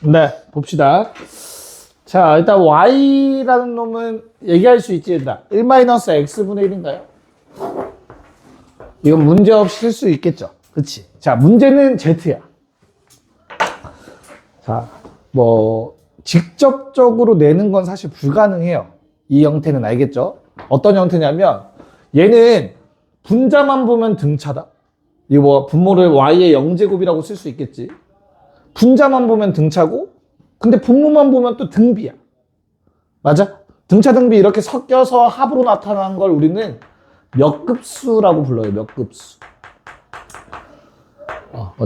네, 봅시다. 자, 일단 y라는 놈은 얘기할 수 있지, 일단. 1-x분의 1인가요? 이건 문제없이 쓸 수 있겠죠. 그치? 자, 문제는 z야. 자, 뭐, 직접적으로 내는 건 사실 불가능해요. 이 형태는 알겠죠? 어떤 형태냐면, 얘는 분자만 보면 등차다. 이거 뭐, 분모를 y의 0제곱이라고 쓸 수 있겠지. 분자만 보면 등차고, 근데 분모만 보면 또 등비야. 맞아? 등차 등비 이렇게 섞여서 합으로 나타난 걸 우리는 몇급수라고 불러요. 몇급수.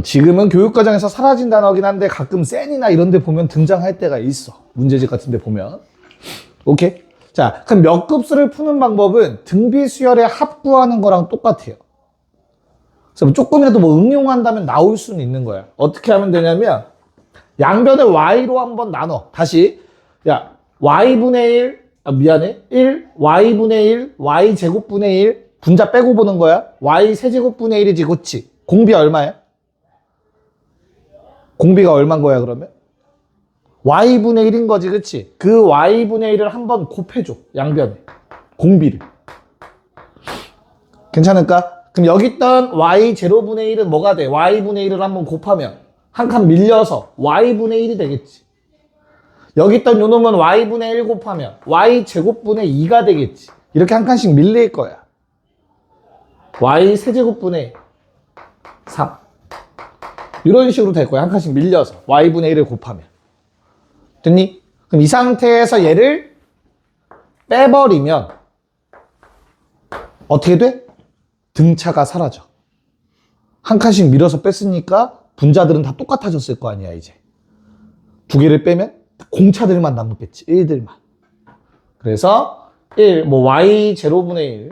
지금은 교육과정에서 사라진 단어긴 한데 가끔 센이나 이런 데 보면 등장할 때가 있어. 문제집 같은 데 보면. 오케이? 자, 그럼 몇급수를 푸는 방법은 등비 수열의 합 구하는 거랑 똑같아요. 그래서 조금이라도 뭐 응용한다면 나올 수는 있는 거야. 어떻게 하면 되냐면 양변을 y로 한번 나눠. 다시 야 y분의 1 미안해 1 y분의 1 y제곱분의 1 분자 빼고 보는 거야. y 세제곱분의 1이지. 그치? 공비 얼마야? 공비가 얼마인 거야 그러면? y분의 1인 거지. 그치? 그 y분의 1을 한번 곱해줘. 양변에 공비를. 괜찮을까? 그럼 여기 있던 y0분의 1은 뭐가 돼? y분의 1을 한번 곱하면 한 칸 밀려서 y분의 1이 되겠지. 여기 있던 요 놈은 y분의 1 곱하면 y제곱분의 2가 되겠지. 이렇게 한 칸씩 밀릴 거야. y 세제곱분의 3 이런 식으로 될 거야. 한 칸씩 밀려서 y분의 1을 곱하면. 됐니? 그럼 이 상태에서 얘를 빼버리면 어떻게 돼? 등차가 사라져. 한 칸씩 밀어서 뺐으니까 분자들은 다 똑같아졌을 거 아니야 이제. 두 개를 빼면 공차들만 남겠지. 1들만. 그래서 1, 뭐 y0분의 1,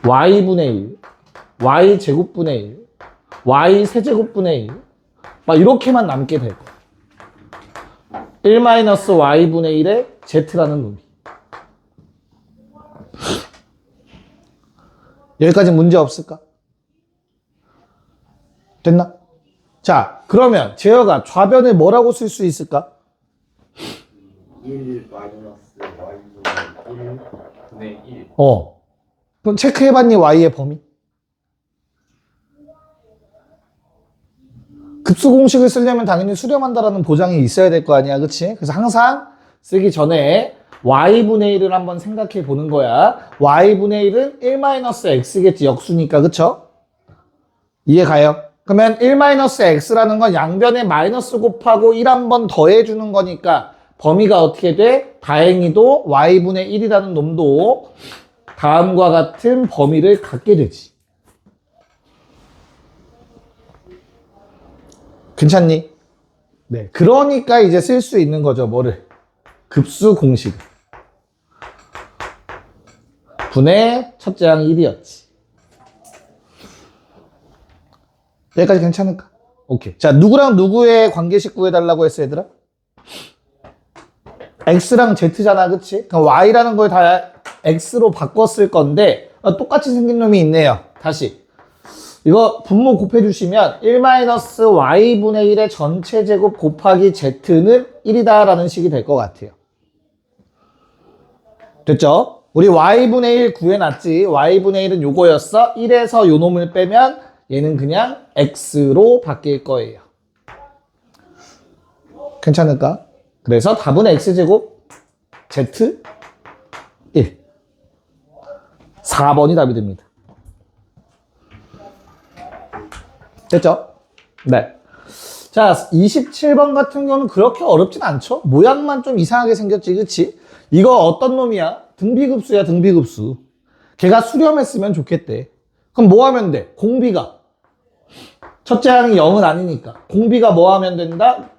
y분의 1, y제곱분의 1, y세제곱분의 1, 막 이렇게만 남게 될 거야. 1-y분의 1의 z라는 놈이. 여기까지 문제 없을까? 됐나? 자, 그러면 재혁아 좌변을 뭐라고 쓸 수 있을까? 1 마이너스 y분의 1분의 1. 그럼 체크해봤니? y의 범위? 급수 공식을 쓰려면 당연히 수렴한다라는 보장이 있어야 될 거 아니야. 그치? 그래서 항상 쓰기 전에 y분의 1을 한번 생각해 보는 거야. y분의 1은 1-x겠지. 역수니까. 그쵸? 이해 가요? 그러면 1-x라는 건 양변에 마이너스 곱하고 1 한번 더해주는 거니까 범위가 어떻게 돼? 다행히도 y분의 1이라는 놈도 다음과 같은 범위를 갖게 되지. 괜찮니? 네. 그러니까 이제 쓸 수 있는 거죠. 뭐를? 급수 공식. 분의 첫째 항 1이었지. 여기까지 괜찮을까? 오케이. 자, 누구랑 누구의 관계식 구해달라고 했어, 얘들아? x랑 z잖아, 그치? 그럼 y라는 걸 다 x로 바꿨을 건데, 똑같이 생긴 놈이 있네요. 다시. 이거 분모 곱해주시면 1-y분의 1의 전체 제곱 곱하기 z는 1이다 라는 식이 될 것 같아요. 됐죠? 우리 y분의 1 구해놨지. y분의 1은 요거였어. 1에서 요 놈을 빼면 얘는 그냥 x로 바뀔 거예요. 괜찮을까? 그래서 답은 x제곱 z 1. 4번이 답이 됩니다. 됐죠? 네. 자, 27번 같은 경우는 그렇게 어렵진 않죠? 모양만 좀 이상하게 생겼지, 그치? 이거 어떤 놈이야? 등비급수야, 등비급수. 걔가 수렴했으면 좋겠대. 그럼 뭐 하면 돼? 공비가. 첫째 항이 0은 아니니까. 공비가 뭐 하면 된다?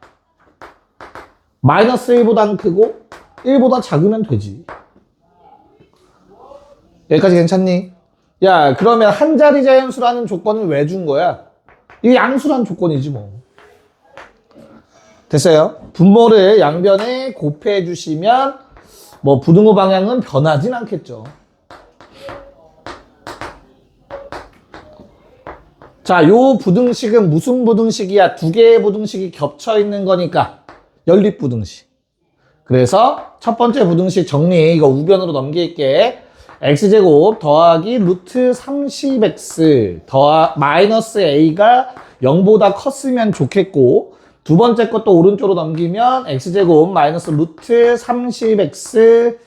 마이너스 1보단 크고 1보다 작으면 되지. 여기까지 괜찮니? 야, 그러면 한 자리 자연수라는 조건은 왜 준 거야? 이게 양수란 조건이지 뭐. 됐어요? 분모를 양변에 곱해 주시면 뭐 부등호 방향은 변하진 않겠죠. 자, 요 부등식은 무슨 부등식이야? 두 개의 부등식이 겹쳐 있는 거니까 연립부등식. 그래서 첫 번째 부등식 정리, 이거 우변으로 넘길게. x제곱 더하기 루트 30x 마이너스 a가 0보다 컸으면 좋겠고, 두 번째 것도 오른쪽으로 넘기면 x제곱 마이너스 루트 30x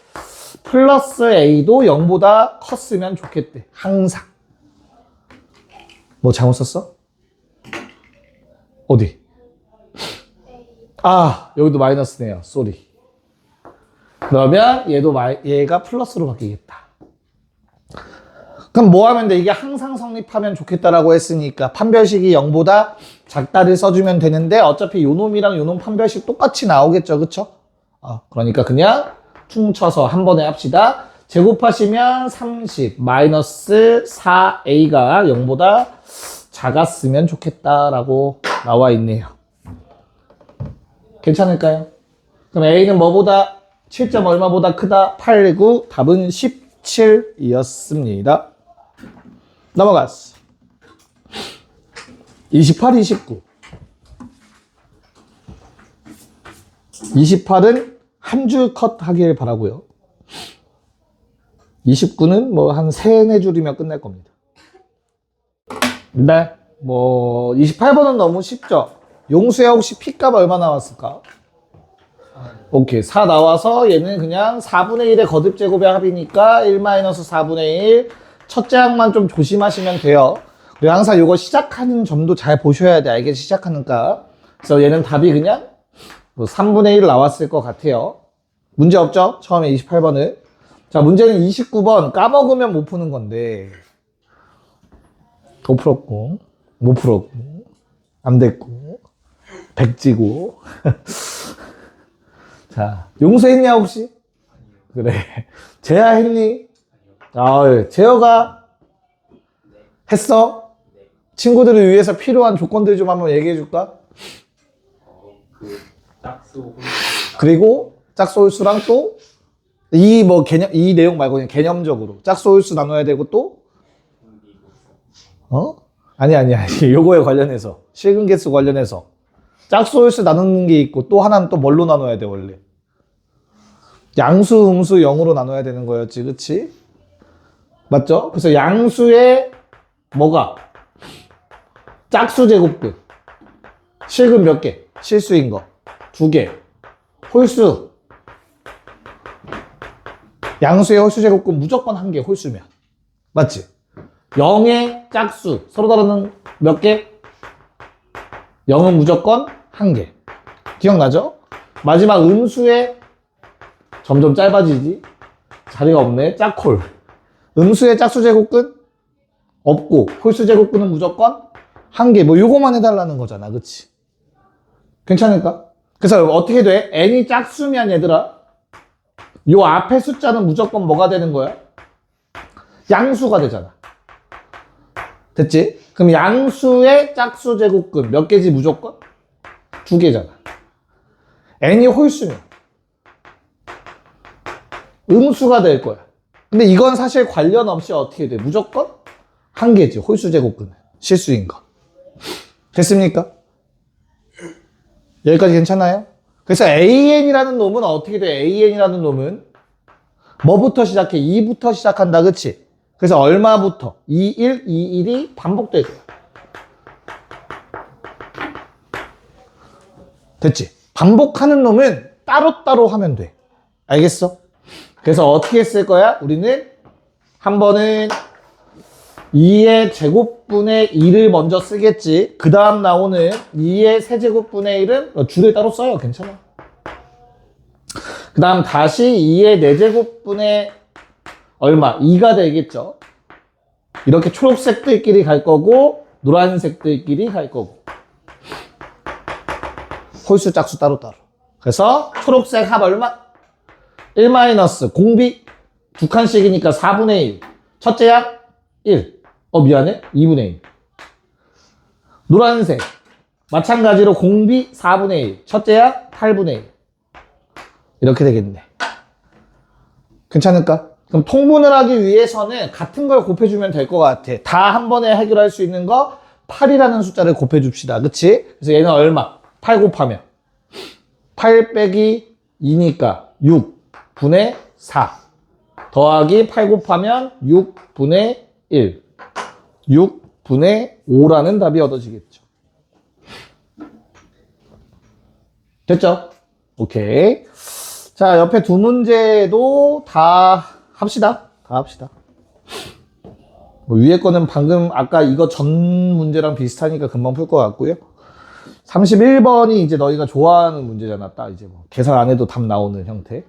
플러스 a도 0보다 컸으면 좋겠대. 항상. 뭐 잘못 썼어? 어디? 아, 여기도 마이너스네요. 쏘리. 그러면 얘가 플러스로 바뀌겠다. 그럼 뭐 하면 돼? 이게 항상 성립하면 좋겠다라고 했으니까 판별식이 0보다 작다를 써주면 되는데 어차피 요놈이랑 요놈 판별식 똑같이 나오겠죠. 그쵸? 그러니까 그냥 퉁쳐서 한 번에 합시다. 제곱하시면 30 마이너스 4a가 0보다 작았으면 좋겠다라고 나와 있네요. 괜찮을까요? 그럼 a는 뭐보다 7점 얼마보다 크다? 8, 9. 답은 17이었습니다. 넘어갔어. 28, 29. 28은 한 줄 컷 하길 바라고요. 29는 뭐 한 3, 4줄이면 끝날 겁니다. 네. 뭐 28번은 너무 쉽죠? 용수야 혹시 P값 얼마 나왔을까? 오케이. 4 나와서 얘는 그냥 4분의 1의 거듭제곱의 합이니까 1-4분의 1. 첫째 항만 좀 조심하시면 돼요. 그리고 항상 이거 시작하는 점도 잘 보셔야 돼. 알겠지? 시작하는가. 그래서 얘는 답이 그냥 뭐 3분의 1 나왔을 것 같아요. 문제 없죠? 처음에 28번은. 자, 문제는 29번. 까먹으면 못 푸는 건데. 도 풀었고, 못 풀었고, 안 됐고, 백지고. 자, 용서했냐, 혹시? 그래. 재야 했니? 재혁아 했어? 친구들을 위해서 필요한 조건들 좀 한번 얘기해 줄까? 짝수 그리고 짝수 홀수랑 또 이 내용 말고 그냥 개념적으로 짝수 홀수 나눠야 되고 또 아니 요거에 관련해서 실근 개수 관련해서 짝수 홀수 나누는 게 있고 또 하나는 또 뭘로 나눠야 돼 원래? 양수 음수 0으로 나눠야 되는 거였지, 그치? 맞죠? 그래서 양수의 뭐가? 짝수 제곱근. 실근 몇 개? 실수인 거. 2개. 홀수. 양수의 홀수 제곱근 무조건 1개, 홀수면. 맞지? 0의 짝수. 서로 다르는 몇 개? 0은 무조건 1개. 기억나죠? 마지막 음수의 점점 짧아지지? 자리가 없네. 짝홀. 음수의 짝수 제곱근 없고 홀수 제곱근은 무조건 1개. 뭐 요거만 해달라는 거잖아. 그치? 괜찮을까? 그래서 어떻게 돼? n이 짝수면 얘들아 요 앞에 숫자는 무조건 뭐가 되는 거야? 양수가 되잖아. 됐지? 그럼 양수의 짝수 제곱근 몇 개지 무조건? 2개잖아. n이 홀수면 음수가 될 거야. 근데 이건 사실 관련 없이 어떻게 돼? 무조건 1개지. 홀수 제곱근은. 실수인 거. 됐습니까? 여기까지 괜찮아요? 그래서 AN이라는 놈은 어떻게 돼? AN이라는 놈은 뭐부터 시작해? 2부터 시작한다. 그치? 그래서 얼마부터? 2, 1, 2, 1이 반복될 거야. 됐지? 반복하는 놈은 따로따로 하면 돼. 알겠어? 그래서 어떻게 쓸 거야? 우리는 한 번은 2의 제곱분의 2를 먼저 쓰겠지. 그 다음 나오는 2의 세제곱분의 1은 줄을 따로 써요. 괜찮아. 그 다음 다시 2의 4제곱분의 얼마? 2가 되겠죠. 이렇게 초록색들끼리 갈 거고 노란색들끼리 갈 거고 홀수 짝수 따로따로. 그래서 초록색 합 얼마? 1 마이너스 공비 2칸씩이니까 4분의 1. 첫째 합 1. 미안해. 2분의 1. 노란색. 마찬가지로 공비 4분의 1. 첫째 합 8분의 1. 이렇게 되겠네. 괜찮을까? 그럼 통분을 하기 위해서는 같은 걸 곱해주면 될 것 같아. 다 한 번에 해결할 수 있는 거 8이라는 숫자를 곱해줍시다. 그치? 그래서 얘는 얼마? 8 곱하면 8 빼기 2니까 6분의 4 더하기 8 곱하면 6분의 1 6분의 5라는 답이 얻어지겠죠. 됐죠? 오케이. 자, 옆에 두 문제도 다 합시다. 다 합시다. 뭐 위에 거는 방금 아까 이거 전 문제랑 비슷하니까 금방 풀 것 같고요. 31번이 이제 너희가 좋아하는 문제잖아. 딱 이제 뭐 계산 안 해도 답 나오는 형태.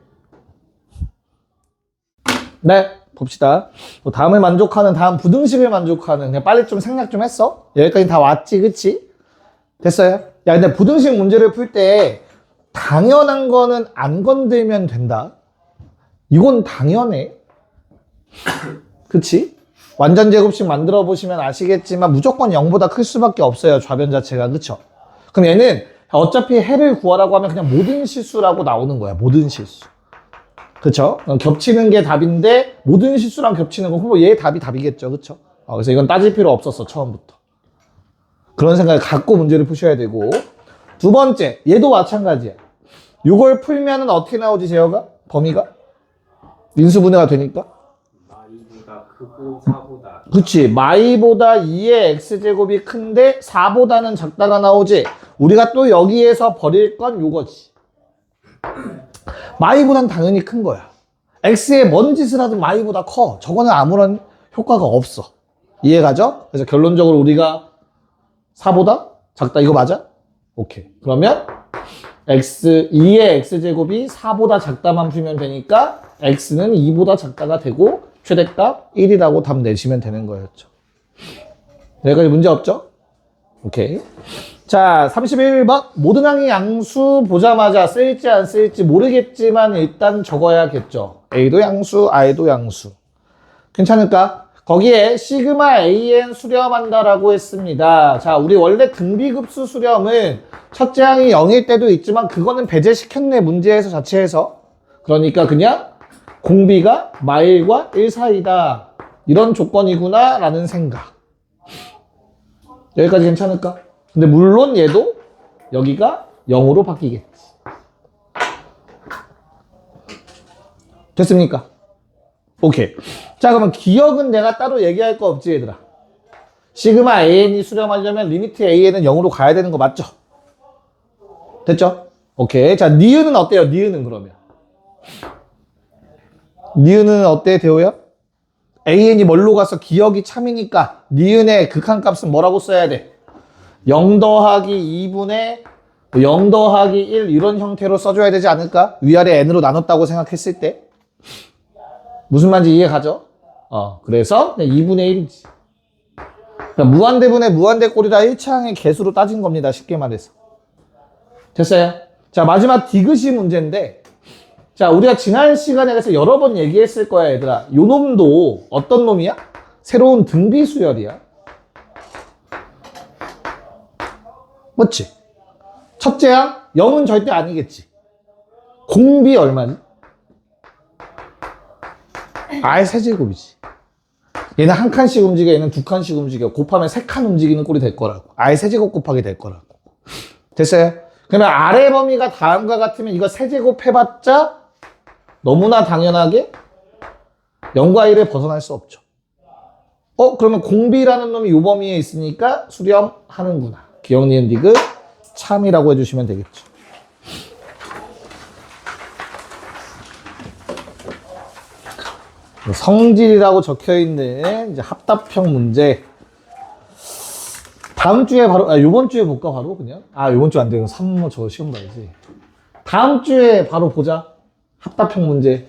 네, 봅시다. 뭐 다음을 만족하는, 다음 부등식을 만족하는, 그냥 빨리 좀 생각 좀 했어? 여기까지 다 왔지, 그치? 됐어요? 야, 근데 부등식 문제를 풀 때 당연한 거는 안 건들면 된다. 이건 당연해. 그치? 완전 제곱식 만들어 보시면 아시겠지만 무조건 0보다 클 수밖에 없어요. 좌변 자체가. 그쵸? 그럼 얘는 어차피 해를 구하라고 하면 그냥 모든 실수라고 나오는 거야. 모든 실수. 그쵸? 겹치는 게 답인데 모든 실수랑 겹치는 거 그럼 얘 답이 답이겠죠. 그쵸? 그래서 이건 따질 필요 없었어. 처음부터. 그런 생각을 갖고 문제를 푸셔야 되고. 두 번째, 얘도 마찬가지야. 이걸 풀면은 어떻게 나오지, 재혁아? 범위가? 인수분해가 되니까? 마이보다 크고 4보다 그치. 마이보다 2의 x제곱이 큰데 4보다는 작다가 나오지. 우리가 또 여기에서 버릴 건 요거지. 마이보단 당연히 큰 거야. x에 뭔 짓을 하든 마이보다 커. 저거는 아무런 효과가 없어. 이해가죠? 그래서 결론적으로 우리가 4보다 작다. 이거 맞아? 오케이. 그러면 2의 x제곱이 4보다 작다만 풀면 되니까 x는 2보다 작다가 되고 최대값 1이라고 답 내시면 되는 거였죠. 여기까지 문제 없죠? 오케이. 자, 31번. 모든 항의 양수 보자마자 쓸지 안 쓸지 모르겠지만 일단 적어야겠죠. A도 양수, I도 양수. 괜찮을까? 거기에 시그마 AN 수렴한다라고 했습니다. 자, 우리 원래 등비급수 수렴은 첫째 항이 0일 때도 있지만 그거는 배제시켰네, 문제에서 자체에서. 그러니까 그냥 공비가 마일과 1 사이다. 이런 조건이구나 라는 생각. 여기까지 괜찮을까? 근데 물론 얘도 여기가 0으로 바뀌겠지. 됐습니까? 오케이. 자, 그러면 기억은 내가 따로 얘기할 거 없지, 얘들아. 시그마 AN이 수렴하려면 리미트 AN은 0으로 가야 되는 거 맞죠? 됐죠? 오케이. 자, 니은은 어때요? 니은은 그러면. 니은은 어때, 대호야? AN이 뭘로 가서 기억이 참이니까 니은의 극한값은 뭐라고 써야 돼? 0 더하기 2분의 0 더하기 1 이런 형태로 써줘야 되지 않을까? 위아래 n으로 나눴다고 생각했을 때. 무슨 말인지 이해 가죠? 그래서 2분의 1이지. 그러니까 무한대분의 무한대꼴이라 1차항의 개수로 따진 겁니다. 쉽게 말해서. 됐어요? 자, 마지막 디귿이 문제인데, 자, 우리가 지난 시간에 그래서 여러 번 얘기했을 거야, 얘들아. 요 놈도 어떤 놈이야? 새로운 등비수열이야. 맞지? 첫째 항 0은 절대 아니겠지. 공비 얼마니? R 세제곱이지. 얘는 한 칸씩 움직여, 얘는 두 칸씩 움직여. 곱하면 세 칸 움직이는 꼴이 될 거라고. R 세제곱 곱하기 될 거라고. 됐어요? 그러면 R의 범위가 다음과 같으면 이거 세제곱 해봤자 너무나 당연하게 0과 1을 벗어날 수 없죠. 그러면 공비라는 놈이 요 범위에 있으니까 수렴하는구나. 기억, 니은, 디귿 참이라고 해주시면 되겠죠. 성질이라고 적혀있는 이제 합답형 문제. 다음 주에 바로, 요번 주에 볼까, 바로 그냥? 요번 주 안 돼. 3모 저 시험 봐야지. 다음 주에 바로 보자. 합답형 문제.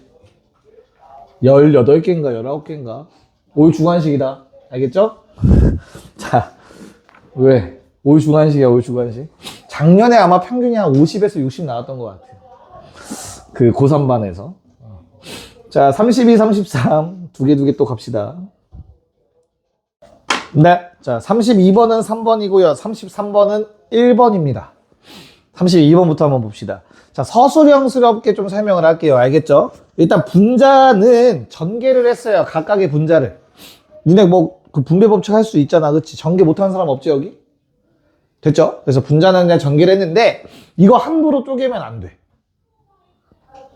18개인가, 19개인가. 올 주관식이다. 알겠죠? 자, 왜? 올 주관식이야, 올 주관식. 작년에 아마 평균이 한 50에서 60 나왔던 것 같아요. 그 고3반에서. 자, 32, 33. 두 개 또 갑시다. 네. 자, 32번은 3번이고요. 33번은 1번입니다. 32번부터 한번 봅시다. 자, 서술형스럽게 좀 설명을 할게요. 알겠죠? 일단 분자는 전개를 했어요. 각각의 분자를. 니네 뭐 그 분배 법칙 할 수 있잖아. 그치? 전개 못하는 사람 없지, 여기? 됐죠? 그래서 분자는 그냥 전개를 했는데, 이거 함부로 쪼개면 안 돼.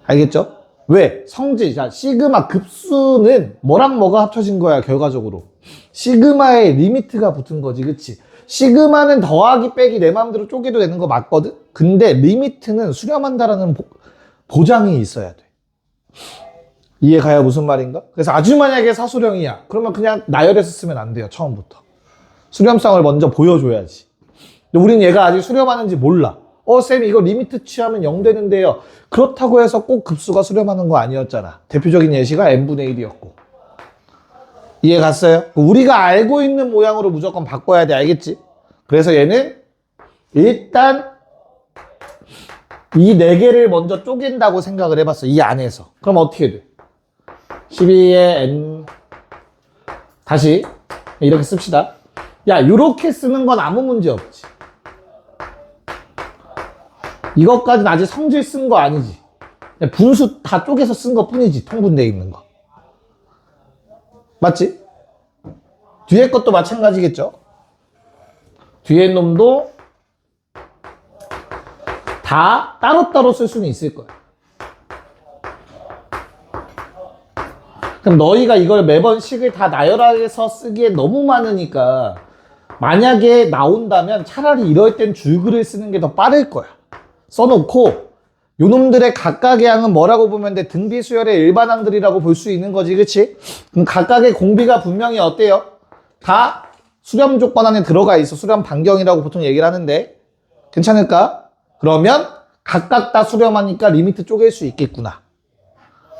알겠죠? 왜? 성질. 자, 시그마 급수는 뭐랑 뭐가 합쳐진 거야, 결과적으로. 시그마의 리미트가 붙은 거지, 그치? 시그마는 더하기 빼기 내 마음대로 쪼개도 되는 거 맞거든? 근데 리미트는 수렴한다라는 보장이 있어야 돼. 이해가요? 무슨 말인가? 그래서 아주 만약에 사수령이야. 그러면 그냥 나열해서 쓰면 안 돼요, 처음부터. 수렴성을 먼저 보여줘야지. 근데 우린 얘가 아직 수렴하는지 몰라. 쌤, 이거 리미트 취하면 0 되는데요. 그렇다고 해서 꼭 급수가 수렴하는 거 아니었잖아. 대표적인 예시가 n분의 1이었고. 이해 갔어요? 우리가 알고 있는 모양으로 무조건 바꿔야 돼. 알겠지? 그래서 얘는 일단 이 4개를 먼저 쪼갠다고 생각을 해봤어. 이 안에서. 그럼 어떻게 돼? 12의 n 다시 이렇게 씁시다. 야, 이렇게 쓰는 건 아무 문제 없지. 이것까지는 아직 성질 쓴 거 아니지. 분수 다 쪼개서 쓴 것 뿐이지. 통분되어 있는 거. 맞지? 뒤에 것도 마찬가지겠죠? 뒤에 놈도 다 따로따로 쓸 수는 있을 거야. 그럼 너희가 이걸 매번 식을 다 나열해서 쓰기에 너무 많으니까 만약에 나온다면 차라리 이럴 땐 줄글을 쓰는 게 더 빠를 거야. 써놓고 요놈들의 각각의 항은 뭐라고 보면 돼? 등비수열의 일반항들이라고 볼 수 있는 거지, 그치? 그럼 각각의 공비가 분명히 어때요? 다 수렴 조건 안에 들어가 있어. 수렴 반경이라고 보통 얘기를 하는데 괜찮을까? 그러면 각각 다 수렴하니까 리미트 쪼갤 수 있겠구나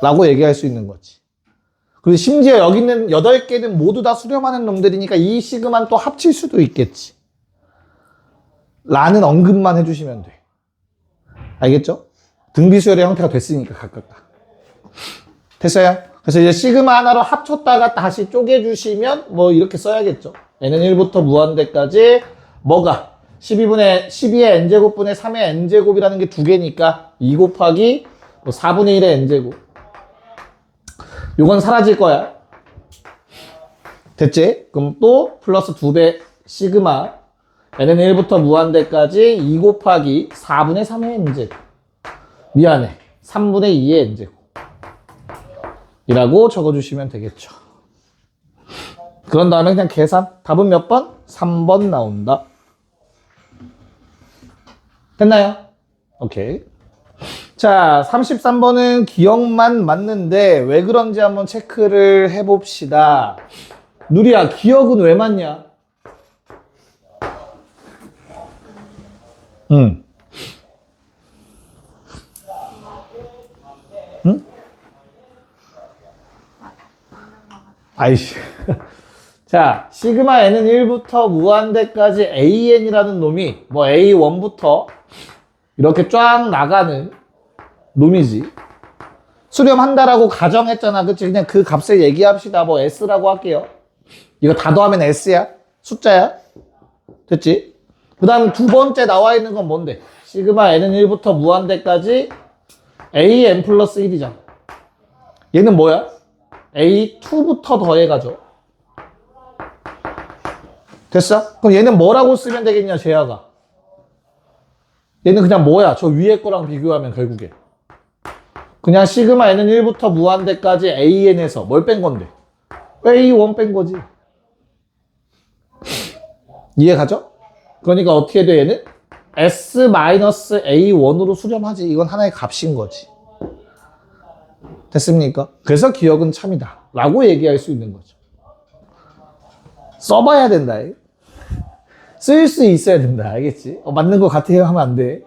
라고 얘기할 수 있는 거지. 그리고 심지어 여기 있는 8개는 모두 다 수렴하는 놈들이니까 이 시그만 또 합칠 수도 있겠지 라는 언급만 해주시면 돼. 알겠죠? 등비수열의 형태가 됐으니까 각각 다. 됐어요? 그래서 이제 시그마 하나로 합쳤다가 다시 쪼개주시면 뭐 이렇게 써야겠죠. n은 1부터 무한대까지 뭐가 12의 n제곱분의 3의 n제곱이라는 게 2개니까 2 곱하기 뭐 4분의 1의 n제곱. 요건 사라질 거야. 됐지? 그럼 또 플러스 2배 시그마 n은 1부터 무한대까지 2 곱하기 4분의 3의 n제곱. 미안해. 3분의 2의 n제곱. 이라고 적어주시면 되겠죠. 그런 다음에 그냥 계산. 답은 몇 번? 3번 나온다. 됐나요? 오케이. 자, 33번은 기억만 맞는데 왜 그런지 한번 체크를 해봅시다. 누리야, 기억은 왜 맞냐? 응? 아이씨. 자, 시그마 n은 1부터 무한대까지 an이라는 놈이 뭐 a1부터 이렇게 쫙 나가는 놈이지. 수렴한다라고 가정했잖아. 그치? 그냥 그 값을 얘기합시다. 뭐 s라고 할게요. 이거 다 더하면 s야. 숫자야. 됐지? 그 다음 두 번째 나와 있는 건 뭔데? 시그마 n은 1부터 무한대까지 an 플러스 1이잖아. 얘는 뭐야? a2부터 더해가죠. 됐어? 그럼 얘는 뭐라고 쓰면 되겠냐, 재야가? 얘는 그냥 뭐야? 저 위에 거랑 비교하면 결국에. 그냥 시그마 n은 1부터 무한대까지 an에서 뭘 뺀 건데? a1 뺀 거지. 이해 가죠? 그러니까 어떻게 돼, 얘는? s-a1으로 수렴하지. 이건 하나의 값인 거지. 됐습니까? 그래서 기억은 참이다. 라고 얘기할 수 있는 거죠. 써봐야 된다. 쓸 수 있어야 된다. 알겠지? 맞는 것 같아요 하면 안 돼.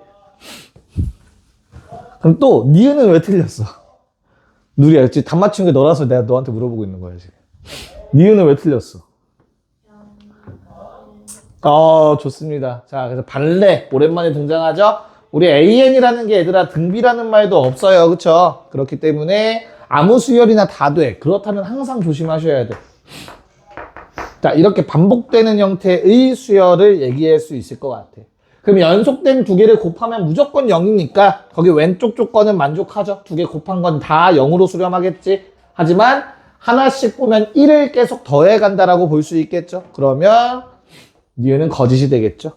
그럼 또 니은은 왜 틀렸어? 누리야, 지금 답 맞춘 게 너라서 내가 너한테 물어보고 있는 거야 지금. 니은은 왜 틀렸어? 좋습니다. 자, 그래서 발레 오랜만에 등장하죠. 우리 an이라는 게 얘들아 등비라는 말도 없어요. 그쵸? 그렇기 때문에 아무 수열이나 다 돼. 그렇다면 항상 조심하셔야 돼. 자, 이렇게 반복되는 형태의 수열을 얘기할 수 있을 것 같아. 그럼 연속된 두 개를 곱하면 무조건 0이니까 거기 왼쪽 조건은 만족하죠. 두 개 곱한 건 다 0으로 수렴하겠지. 하지만 하나씩 보면 1을 계속 더해 간다라고 볼 수 있겠죠? 그러면 니은은 거짓이 되겠죠?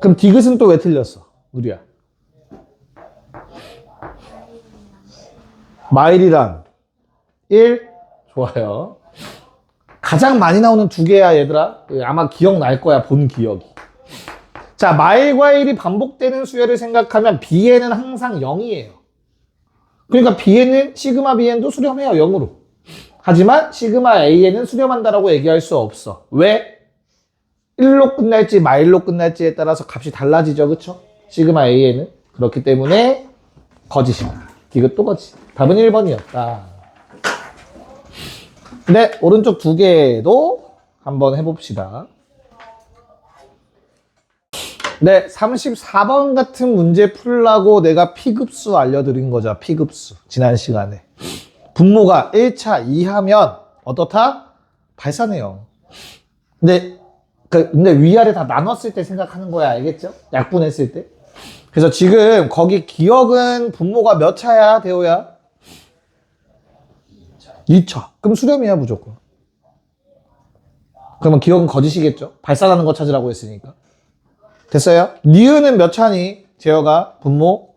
그럼 디귿은 또 왜 틀렸어? 우리야. 마일이랑 1. 좋아요. 가장 많이 나오는 두 개야, 얘들아. 아마 기억날 거야, 본 기억이. 자, 마일과 1이 반복되는 수열을 생각하면 B에는 항상 0이에요. 그러니까 B에는 시그마 Bn도 수렴해요, 0으로. 하지만 시그마 A에는 수렴한다라고 얘기할 수 없어. 왜? 1로 끝날지 마일로 끝날지에 따라서 값이 달라지죠, 그쵸? 시그마 A에는. 그렇기 때문에 거짓이다. 이것도 거짓. 답은 1번이었다. 네, 오른쪽 두 개도 한번 해봅시다. 네, 34번 같은 문제 풀라고 내가 P급수 알려드린 거죠. P급수. 지난 시간에. 분모가 1차 2하면 어떻다? 발산해요. 근데 위아래 다 나눴을 때 생각하는 거야. 알겠죠? 약분했을 때. 그래서 지금 거기 기억은 분모가 몇 차야, 대호야? 2차. 그럼 수렴이야, 무조건. 그러면 기억은 거짓이겠죠? 발산하는 거 찾으라고 했으니까. 됐어요? 니은은 몇 차니? 재혁아, 분모?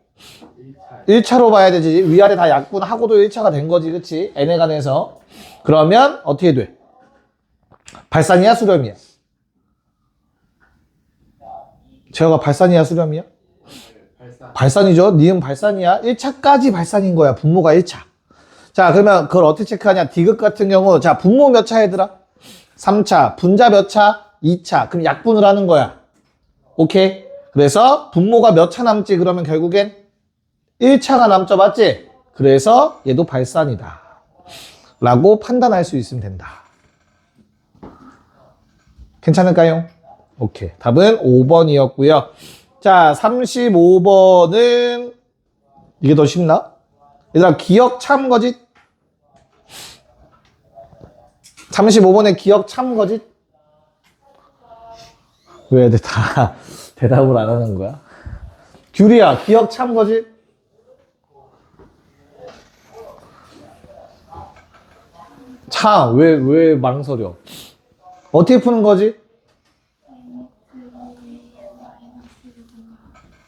1차로 봐야 되지. 위아래 다 약분하고도 1차가 된 거지, 그치? n에 관해서. 그러면 어떻게 돼? 발산이야, 수렴이야? 재혁아, 발산이야, 수렴이야? 발산이죠. 니은 발산이야. 1차까지 발산인 거야. 분모가 1차. 자, 그러면 그걸 어떻게 체크하냐? 디귿 같은 경우, 자, 분모 몇 차 얘들아? 3차. 분자 몇 차? 2차. 그럼 약분을 하는 거야. 오케이? 그래서 분모가 몇 차 남지? 그러면 결국엔 1차가 남죠. 맞지? 그래서 얘도 발산이다. 라고 판단할 수 있으면 된다. 괜찮을까요? 오케이. 답은 5번이었고요. 자, 35번은 이게 더 쉽나? 얘들아, 기억 참 거짓? 35번에 기억 참 거짓? 왜 애들 다 대답을 안 하는 거야? 규리야, 기억 참 거짓? 참, 왜 망설여? 어떻게 푸는 거지?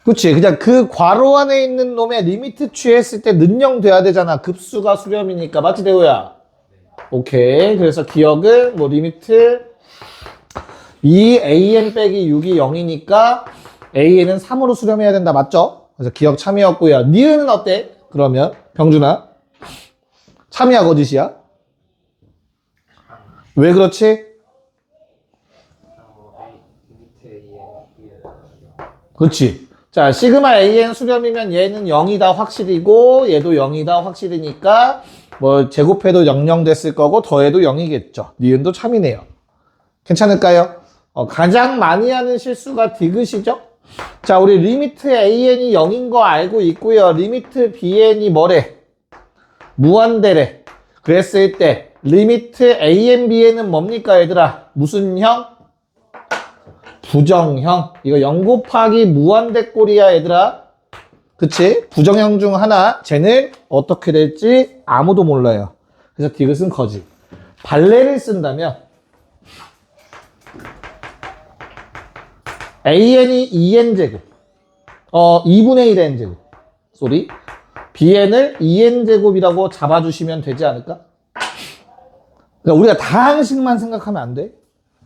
그치. 그냥 그 괄호 안에 있는 놈의 리미트 취했을 때 능령돼야 되잖아. 급수가 수렴이니까. 맞지, 대호야? 오케이. 그래서 기억은 뭐 리미트 2an 빼기 6이 0이니까 an은 3으로 수렴해야 된다. 맞죠? 그래서 기억 참이었고요. 니은은 어때? 그러면 병준아. 참이야, 거짓이야? 왜 그렇지? 그렇지. 자, 시그마 an 수렴이면 얘는 0이다 확실이고 얘도 0이다 확실이니까 뭐 제곱해도 00 됐을 거고 더해도 0이겠죠. 니은도 참이네요. 괜찮을까요? 가장 많이 하는 실수가 디귿이죠. 자, 우리 리미트 an이 0인 거 알고 있고요. 리미트 bn이 뭐래? 무한대래. 그랬을 때 리미트 an bn은 뭡니까 얘들아? 무슨 형? 부정형. 이거 0 곱하기 무한대 꼴이야 얘들아. 그치? 부정형 중 하나. 쟤는 어떻게 될지 아무도 몰라요. 그래서 디귿은 거짓. 발레를 쓴다면 an이 2n제곱 2분의 1 n제곱 쏘리 bn을 2n제곱이라고 잡아주시면 되지 않을까? 그러니까 우리가 다항식만 생각하면 안 돼.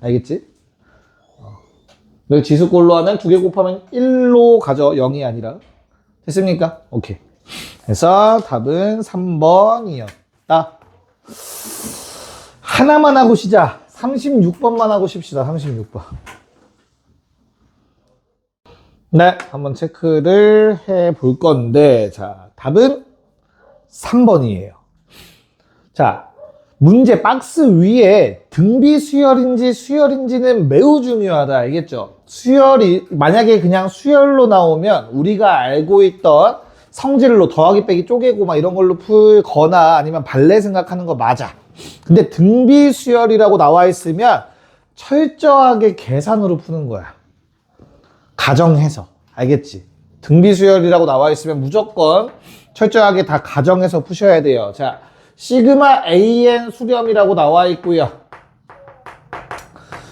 알겠지? 지수꼴로 하면 2개 곱하면 1로 가죠. 0이 아니라. 됐습니까? 오케이. 그래서 답은 3번이었다. 하나만 하고 쉬자. 36번만 하고 쉽시다. 36번. 네, 한번 체크를 해 볼 건데, 자, 답은 3번이에요. 자, 문제 박스 위에 등비 수열인지 수열인지는 매우 중요하다. 알겠죠? 수열이, 만약에 그냥 수열로 나오면 우리가 알고 있던 성질로 더하기 빼기 쪼개고 막 이런 걸로 풀거나 아니면 발레 생각하는 거 맞아. 근데 등비 수열이라고 나와 있으면 철저하게 계산으로 푸는 거야. 가정해서. 알겠지? 등비 수열이라고 나와 있으면 무조건 철저하게 다 가정해서 푸셔야 돼요. 자, 시그마 AN 수렴이라고 나와 있고요.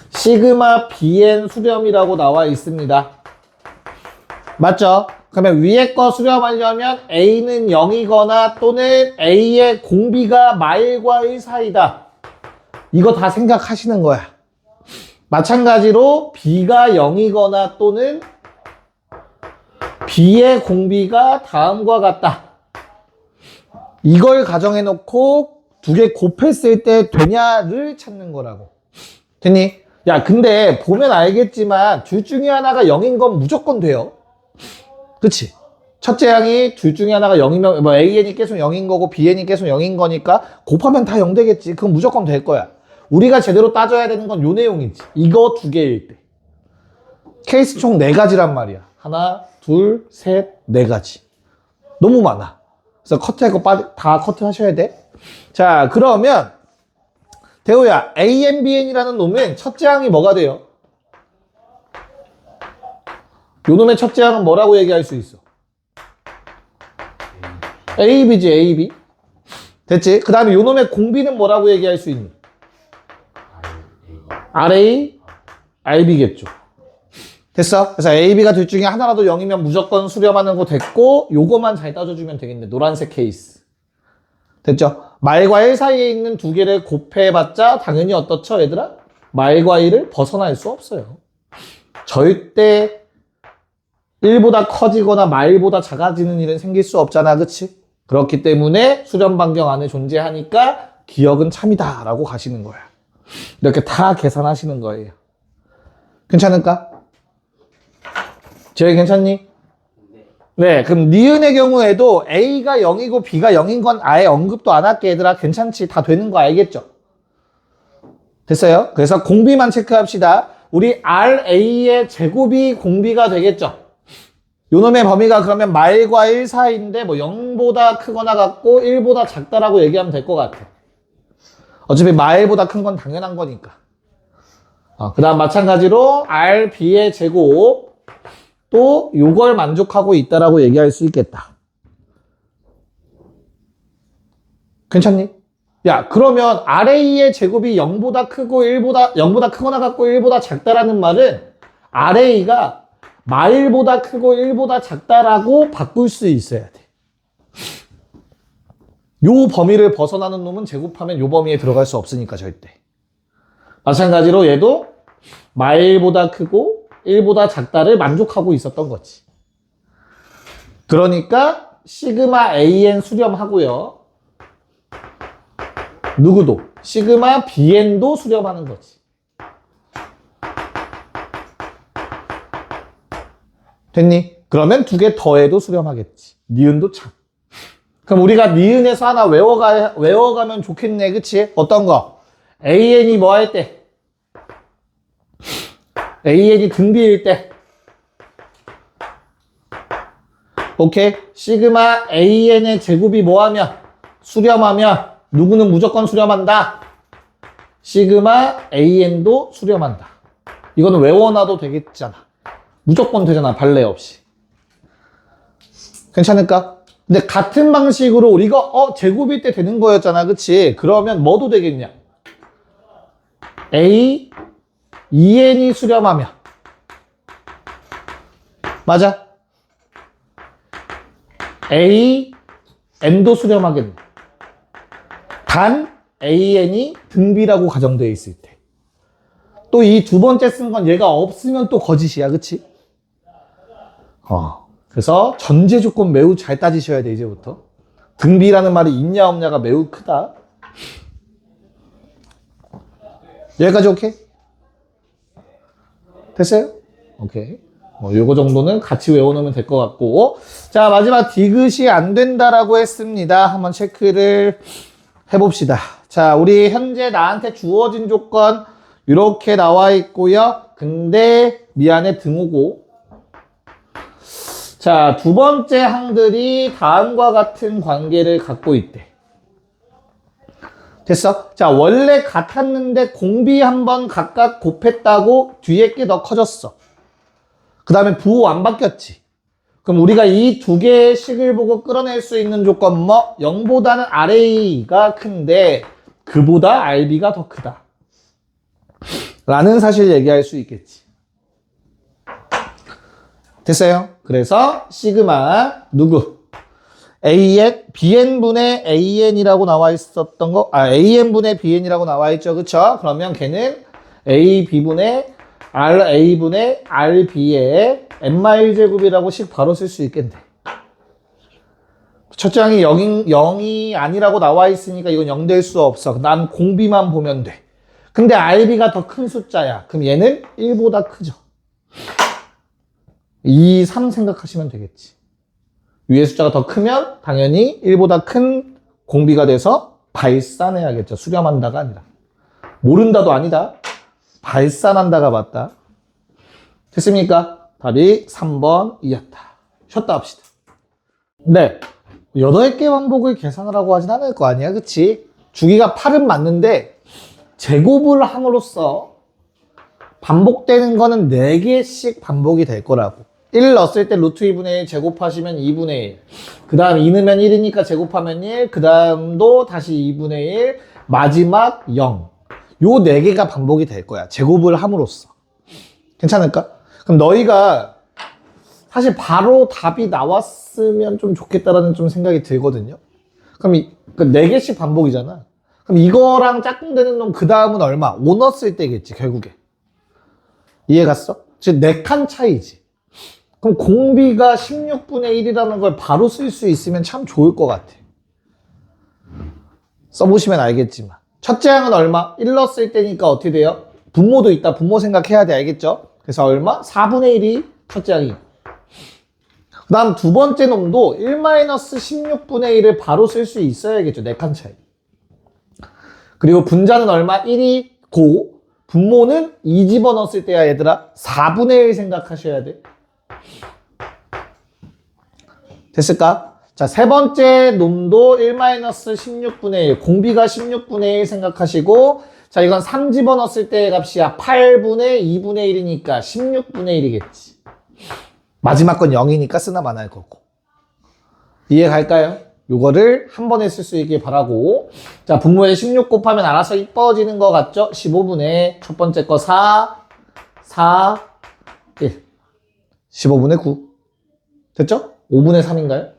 시그마 BN 수렴이라고 나와 있습니다. 맞죠? 그러면 위에 거 수렴하려면 A는 0이거나 또는 A의 공비가 마일과 1 사이다. 이거 다 생각하시는 거야. 마찬가지로 B가 0이거나 또는 B의 공비가 다음과 같다. 이걸 가정해 놓고 두 개 곱했을 때 되냐를 찾는 거라고. 됐니? 야, 근데 보면 알겠지만 둘 중에 하나가 0인 건 무조건 돼요. 그치? 첫째 항이 둘 중에 하나가 0이면 뭐 AN이 계속 0인 거고 BN이 계속 0인 거니까 곱하면 다 0 되겠지. 그건 무조건 될 거야. 우리가 제대로 따져야 되는 건 요 내용이지. 이거 두 개일 때. 케이스 총 4가지란 말이야. 하나, 둘, 셋, 4가지. 너무 많아. 그래서 커트할 거 다 커트하셔야 돼. 자, 그러면 대호야, ANBN이라는 놈은 첫째 항이 뭐가 돼요? 요 놈의 첫째 항은 뭐라고 얘기할 수 있어? AB지, AB. 됐지? 그 다음에 요 놈의 공비는 뭐라고 얘기할 수 있니? RA, RB겠죠. 됐어? 그래서 AB가 둘 중에 하나라도 0이면 무조건 수렴하는 거 됐고, 요거만 잘 따져주면 되겠네. 노란색 케이스. 됐죠? 말과 1 사이에 있는 두 개를 곱해봤자 당연히 어떻죠, 얘들아? 말과 1을 벗어날 수 없어요. 절대 1보다 커지거나 말보다 작아지는 일은 생길 수 없잖아, 그치? 그렇기 때문에 수렴 반경 안에 존재하니까 기억은 참이다 라고 가시는 거야. 이렇게 다 계산하시는 거예요. 괜찮을까? 제이 괜찮니? 네, 그럼 니은의 경우에도 A가 0이고 B가 0인 건 아예 언급도 안 할게, 얘들아. 괜찮지? 다 되는 거 알겠죠? 됐어요? 그래서 공비만 체크합시다. 우리 RA의 제곱이 공비가 되겠죠? 요놈의 범위가 그러면 말과 1 사이인데 뭐 0보다 크거나 같고 1보다 작다라고 얘기하면 될 것 같아. 어차피 말보다 큰 건 당연한 거니까. 그 다음 마찬가지로 RB의 제곱 또 요걸 만족하고 있다라고 얘기할 수 있겠다. 괜찮니? 야, 그러면 RA의 제곱이 0보다 크고 0보다 크거나 같고 1보다 작다라는 말은 RA가 말보다 크고 1보다 작다라고 바꿀 수 있어야 돼. 요 범위를 벗어나는 놈은 제곱하면 요 범위에 들어갈 수 없으니까 절대. 마찬가지로 얘도 말보다 크고 1보다 작다를 만족하고 있었던 거지. 그러니까 시그마 AN 수렴하고요. 누구도 시그마 BN도 수렴하는 거지. 됐니? 그러면 두 개 더해도 수렴하겠지. 니은도 참. 그럼 우리가 니은에서 하나 외워가면 좋겠네. 그치? 어떤 거? AN이 뭐 할 때? AN이 등비일 때. 오케이? 시그마 AN의 제곱이 뭐 하면? 수렴하면 누구는 무조건 수렴한다. 시그마 AN도 수렴한다. 이거는 외워놔도 되겠잖아. 무조건 되잖아, 발레 없이. 괜찮을까? 근데 같은 방식으로 우리가 제곱일 때 되는 거였잖아, 그치? 그러면 뭐도 되겠냐? A, EN이 수렴하면 맞아? A, N도 수렴하겠네. 단 AN이 등비라고 가정되어 있을 때. 또 이 두 번째 쓴 건 얘가 없으면 또 거짓이야, 그치? 그래서 전제 조건 매우 잘 따지셔야 돼, 이제부터. 등비라는 말이 있냐 없냐가 매우 크다. 여기까지 오케이? 됐어요? 오케이. 요거 정도는 같이 외워놓으면 될 것 같고. 자, 마지막 디귿이 안 된다라고 했습니다. 한번 체크를 해봅시다. 자, 우리 현재 나한테 주어진 조건 이렇게 나와 있고요. 근데 미안해 등호고. 자, 두 번째 항들이 다음과 같은 관계를 갖고 있대. 됐어? 자, 원래 같았는데 공비 한번 각각 곱했다고 뒤에 게 더 커졌어. 그 다음에 부호 안 바뀌었지. 그럼 우리가 이 두 개의 식을 보고 끌어낼 수 있는 조건 뭐? 0보다는 RA가 큰데 그보다 RB가 더 크다. 라는 사실 얘기할 수 있겠지. 됐어요? 그래서 시그마 누구? AN, BN분의 AN이라고 나와 있었던 거, AN분의 BN이라고 나와 있죠. 그쵸? 그러면 걔는 AB분의 RA분의 RB의 N마일제곱이라고 식 바로 쓸 수 있겠네. 첫째 항이 0이 아니라고 나와 있으니까 이건 0 될 수 없어. 난 공비만 보면 돼. 근데 RB가 더 큰 숫자야. 그럼 얘는 1보다 크죠. 2, 3 생각하시면 되겠지. 위의 숫자가 더 크면 당연히 1보다 큰 공비가 돼서 발산해야겠죠. 수렴한다가 아니라. 모른다도 아니다. 발산한다가 맞다. 됐습니까? 답이 3번이었다. 쉬었다 합시다. 네. 8개 왕복을 계산하라고 하진 않을 거 아니야. 그치? 주기가 8은 맞는데 제곱을 함으로써 반복되는 거는 4개씩 반복이 될 거라고. 1 넣었을 때 루트 2분의 1 제곱하시면 2분의 1. 그 다음 2 넣으면 1이니까 제곱하면 1. 그 다음도 다시 2분의 1. 마지막 0. 요 4개가 반복이 될 거야. 제곱을 함으로써. 괜찮을까? 그럼 너희가 사실 바로 답이 나왔으면 좀 좋겠다라는 좀 생각이 들거든요. 그럼 4개씩 반복이잖아. 그럼 이거랑 짝꿍되는 놈 그 다음은 얼마? 5 넣었을 때겠지, 결국에. 이해 갔어? 즉 4칸 차이지. 그럼 공비가 16분의 1이라는 걸 바로 쓸 수 있으면 참 좋을 것 같아. 써보시면 알겠지만. 첫째 항은 얼마? 1 넣었을 때니까 어떻게 돼요? 분모도 있다. 분모 생각해야 돼. 알겠죠? 그래서 얼마? 4분의 1이 첫째 항이. 그 다음 두 번째 놈도 1-16분의 1을 바로 쓸 수 있어야겠죠. 4칸 차이. 그리고 분자는 얼마? 1이 고, 분모는 2 집어넣었을 때야 얘들아 4분의 1 생각하셔야 돼. 됐을까? 자, 세 번째 놈도 1-16분의 1, 공비가 16분의 1 생각하시고, 자, 이건 3 집어넣었을 때의 값이야. 8분의 2분의 1이니까 16분의 1이겠지. 마지막 건 0이니까 쓰나 마나일 거고. 이해 갈까요? 요거를 한 번에 쓸 수 있길 바라고. 자, 분모에 16 곱하면 알아서 이뻐지는 거 같죠? 15분의 첫 번째 거 4, 1. 15분의 9. 됐죠? 5분의 3인가요?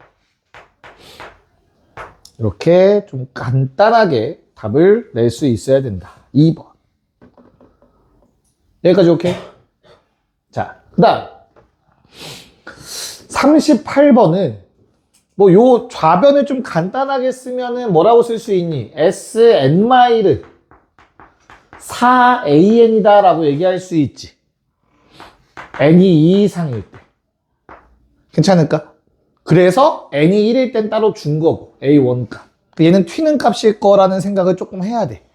이렇게 좀 간단하게 답을 낼 수 있어야 된다. 2번. 여기까지 오케이? 자, 그 다음 38번은 뭐 요 좌변을 좀 간단하게 쓰면은 뭐라고 쓸 수 있니? SN 4AN이다 라고 얘기할 수 있지. n이 2 이상일 때. 괜찮을까? 그래서 n이 1일 땐 따로 준 거고, A1 값. 얘는 튀는 값일 거라는 생각을 조금 해야 돼.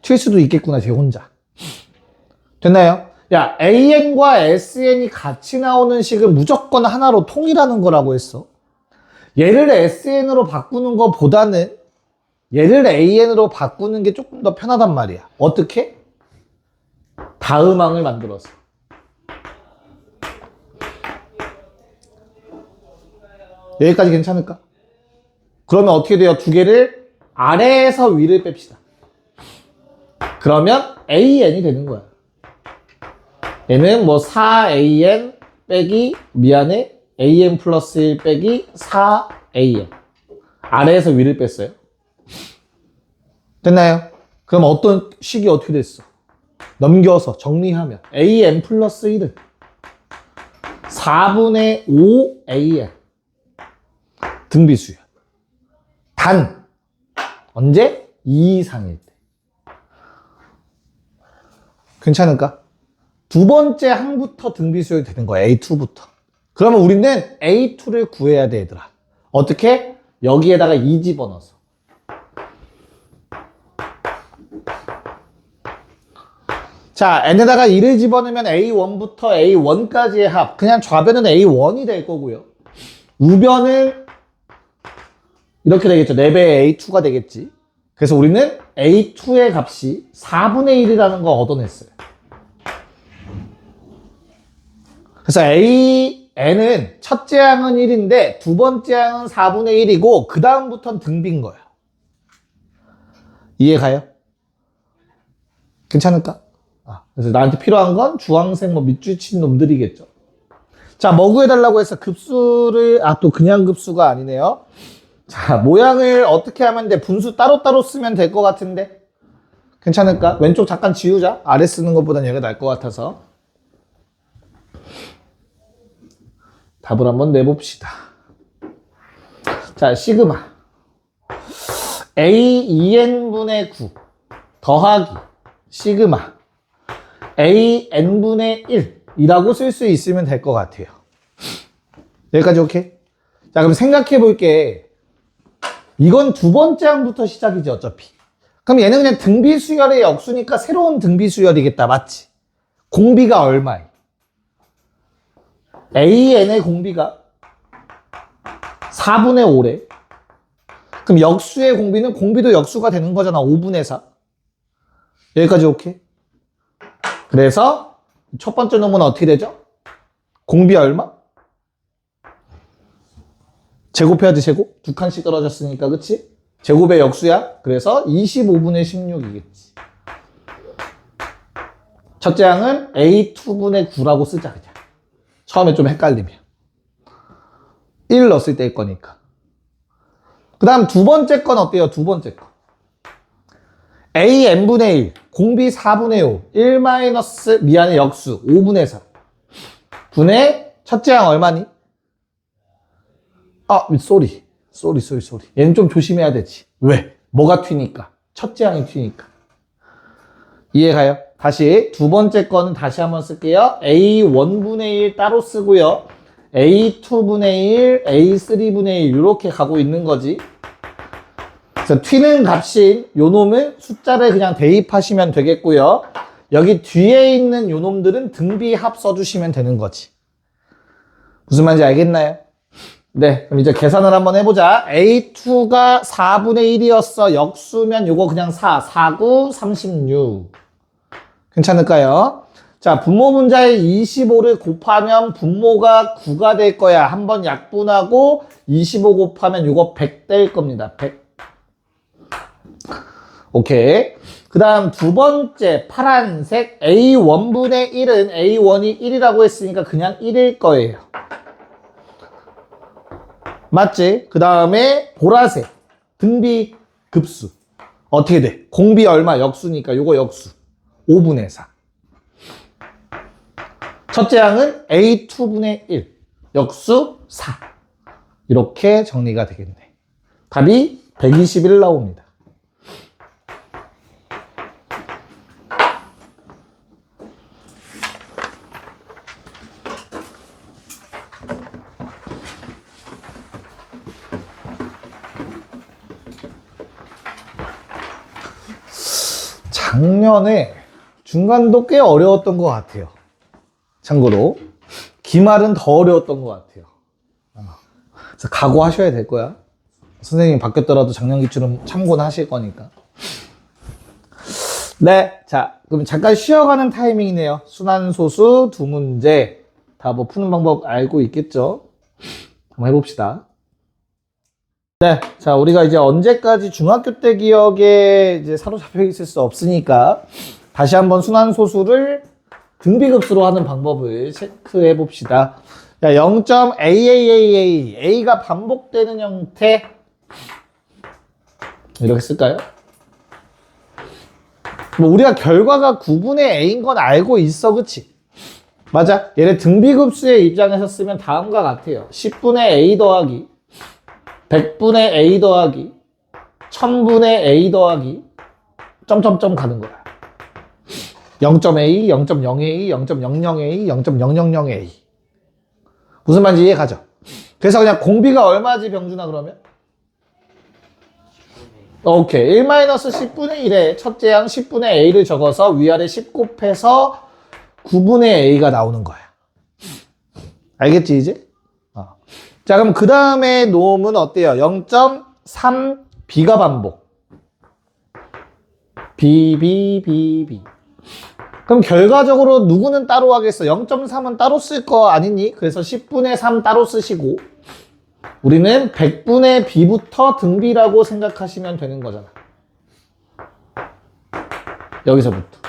튈 수도 있겠구나, 쟤 혼자. 됐나요? 야, AN과 SN이 같이 나오는 식은 무조건 하나로 통일하는 거라고 했어. 얘를 SN으로 바꾸는 것보다는 얘를 AN으로 바꾸는 게 조금 더 편하단 말이야. 어떻게? 다음항을 만들어서. 여기까지 괜찮을까? 그러면 어떻게 돼요? 두 개를 아래에서 위를 뺍시다. 그러면 AN이 되는 거야. 얘는 뭐 4AN 빼기 AN 플러스 1 빼기 4AN. 아래에서 위를 뺐어요. 됐나요? 그럼 어떤 식이 어떻게 됐어? 넘겨서 정리하면 AN 플러스 1은 4분의 5AN 등비수야. 단 언제? 2 이상일 때. 괜찮을까? 두 번째 항부터 등비수열이 되는 거야. A2부터. 그러면 우리는 A2를 구해야 돼, 얘들아. 어떻게? 여기에다가 2 집어넣어서. 자, n에다가 2를 집어넣으면 A1부터 A1까지의 합. 그냥 좌변은 A1이 될 거고요. 우변은 이렇게 되겠죠. 4배의 A2가 되겠지. 그래서 우리는 A2의 값이 4분의 1이라는 거 얻어냈어요. 그래서 n은 첫째 항은 1인데 두 번째 항은 4분의 1이고 그 다음부터는 등비인 거야. 이해가요? 괜찮을까? 그래서 나한테 필요한 건 주황색 뭐 밑줄 친 놈들이겠죠. 자, 뭐 구해달라고 해서 급수를, 또 그냥 급수가 아니네요. 자, 모양을 어떻게 하면 돼? 분수 따로따로 쓰면 될 것 같은데? 괜찮을까? 왼쪽 잠깐 지우자. 아래 쓰는 것보단 얘가 나을 것 같아서. 답을 한번 내봅시다. 자, 시그마. A 2n분의 9 더하기 시그마 A n분의 1이라고 쓸 수 있으면 될 것 같아요. 여기까지 오케이? 자, 그럼 생각해 볼게. 이건 두 번째 항부터 시작이지, 어차피. 그럼 얘는 그냥 등비 수열의 역수니까 새로운 등비 수열이겠다, 맞지? 공비가 얼마야? AN의 공비가 4분의 5래. 그럼 역수의 공비는 공비도 역수가 되는 거잖아, 5분의 4. 여기까지 오케이? 그래서 첫 번째 놈은 어떻게 되죠? 공비 얼마? 제곱해야지, 제곱. 두 칸씩 떨어졌으니까, 그치? 제곱의 역수야. 그래서 25분의 16이겠지. 첫째 항은 A2분의 9라고 쓰자, 그냥. 처음에 좀 헷갈리면. 1 넣었을 때일 거니까. 그 다음 두 번째 건 어때요? 두 번째 거. A n분의 1, 공비 4분의 5, 1 마이너스, 미안해, 역수, 5분의 4. 분의 첫째 항 얼마니? 쏘리. 얘는 좀 조심해야 되지. 왜? 뭐가 튀니까? 첫째 항이 튀니까. 이해가요? 다시 두 번째 거는 다시 한번 쓸게요. A1분의 1 따로 쓰고요. A2분의 1, A3분의 1 이렇게 가고 있는 거지. 그래서 튀는 값인 요 놈을 숫자를 그냥 대입하시면 되겠고요. 여기 뒤에 있는 요 놈들은 등비합 써주시면 되는 거지. 무슨 말인지 알겠나요? 네, 그럼 이제 계산을 한번 해보자. A2가 4분의 1이었어. 역수면 요거 그냥 4, 9, 36. 괜찮을까요? 자, 분모 분자에 25를 곱하면 분모가 9가 될 거야. 한번 약분하고 25 곱하면 요거 100 될 겁니다. 100. 오케이. 그 다음 두 번째 파란색 A1분의 1은 A1이 1이라고 했으니까 그냥 1일 거예요. 맞지? 그 다음에 보라색 등비 급수 어떻게 돼? 공비 얼마? 역수니까 요거 역수 5분의 4. 첫째 항은 A2분의 1 역수 4. 이렇게 정리가 되겠네. 답이 121 나옵니다. 작년에 중간도 꽤 어려웠던 것 같아요. 참고로 기말은 더 어려웠던 것 같아요. 그래서 각오하셔야 될 거야. 선생님이 바뀌었더라도 작년 기출은 참고는 하실 거니까. 네, 자 그럼 잠깐 쉬어가는 타이밍이네요. 순환소수 두 문제 다 뭐 푸는 방법 알고 있겠죠? 한번 해봅시다. 네, 자 우리가 이제 언제까지 중학교 때 기억에 이제 사로잡혀 있을 수 없으니까 다시 한번 순환소수를 등비급수로 하는 방법을 체크해 봅시다. 자, 0.AAAA A가 반복되는 형태 이렇게 쓸까요? 뭐 우리가 결과가 9분의 A인 건 알고 있어, 그치? 맞아. 얘네 등비급수의 입장에서 쓰면 다음과 같아요. 10분의 A 더하기 100분의 A 더하기 1000분의 A 더하기 점점점 가는 거야. 0.A, 0.0A, 0.00A, 0.000A. 무슨 말인지 이해 가죠? 그래서 그냥 공비가 얼마지, 병준아, 그러면? 오케이. 1-10분의 1에 첫째 항 10분의 A를 적어서 위아래 10 곱해서 9분의 A가 나오는 거야. 알겠지, 이제? 자, 그럼 그 다음에 놈은 어때요? 0.3 B가 반복. B. 그럼 그럼 결과적으로 누구는 따로 하겠어? 0.3은 따로 쓸 거 아니니? 그래서 10분의 3 따로 쓰시고 우리는 100분의 b부터 등비라고 생각하시면 되는 거잖아. 여기서부터.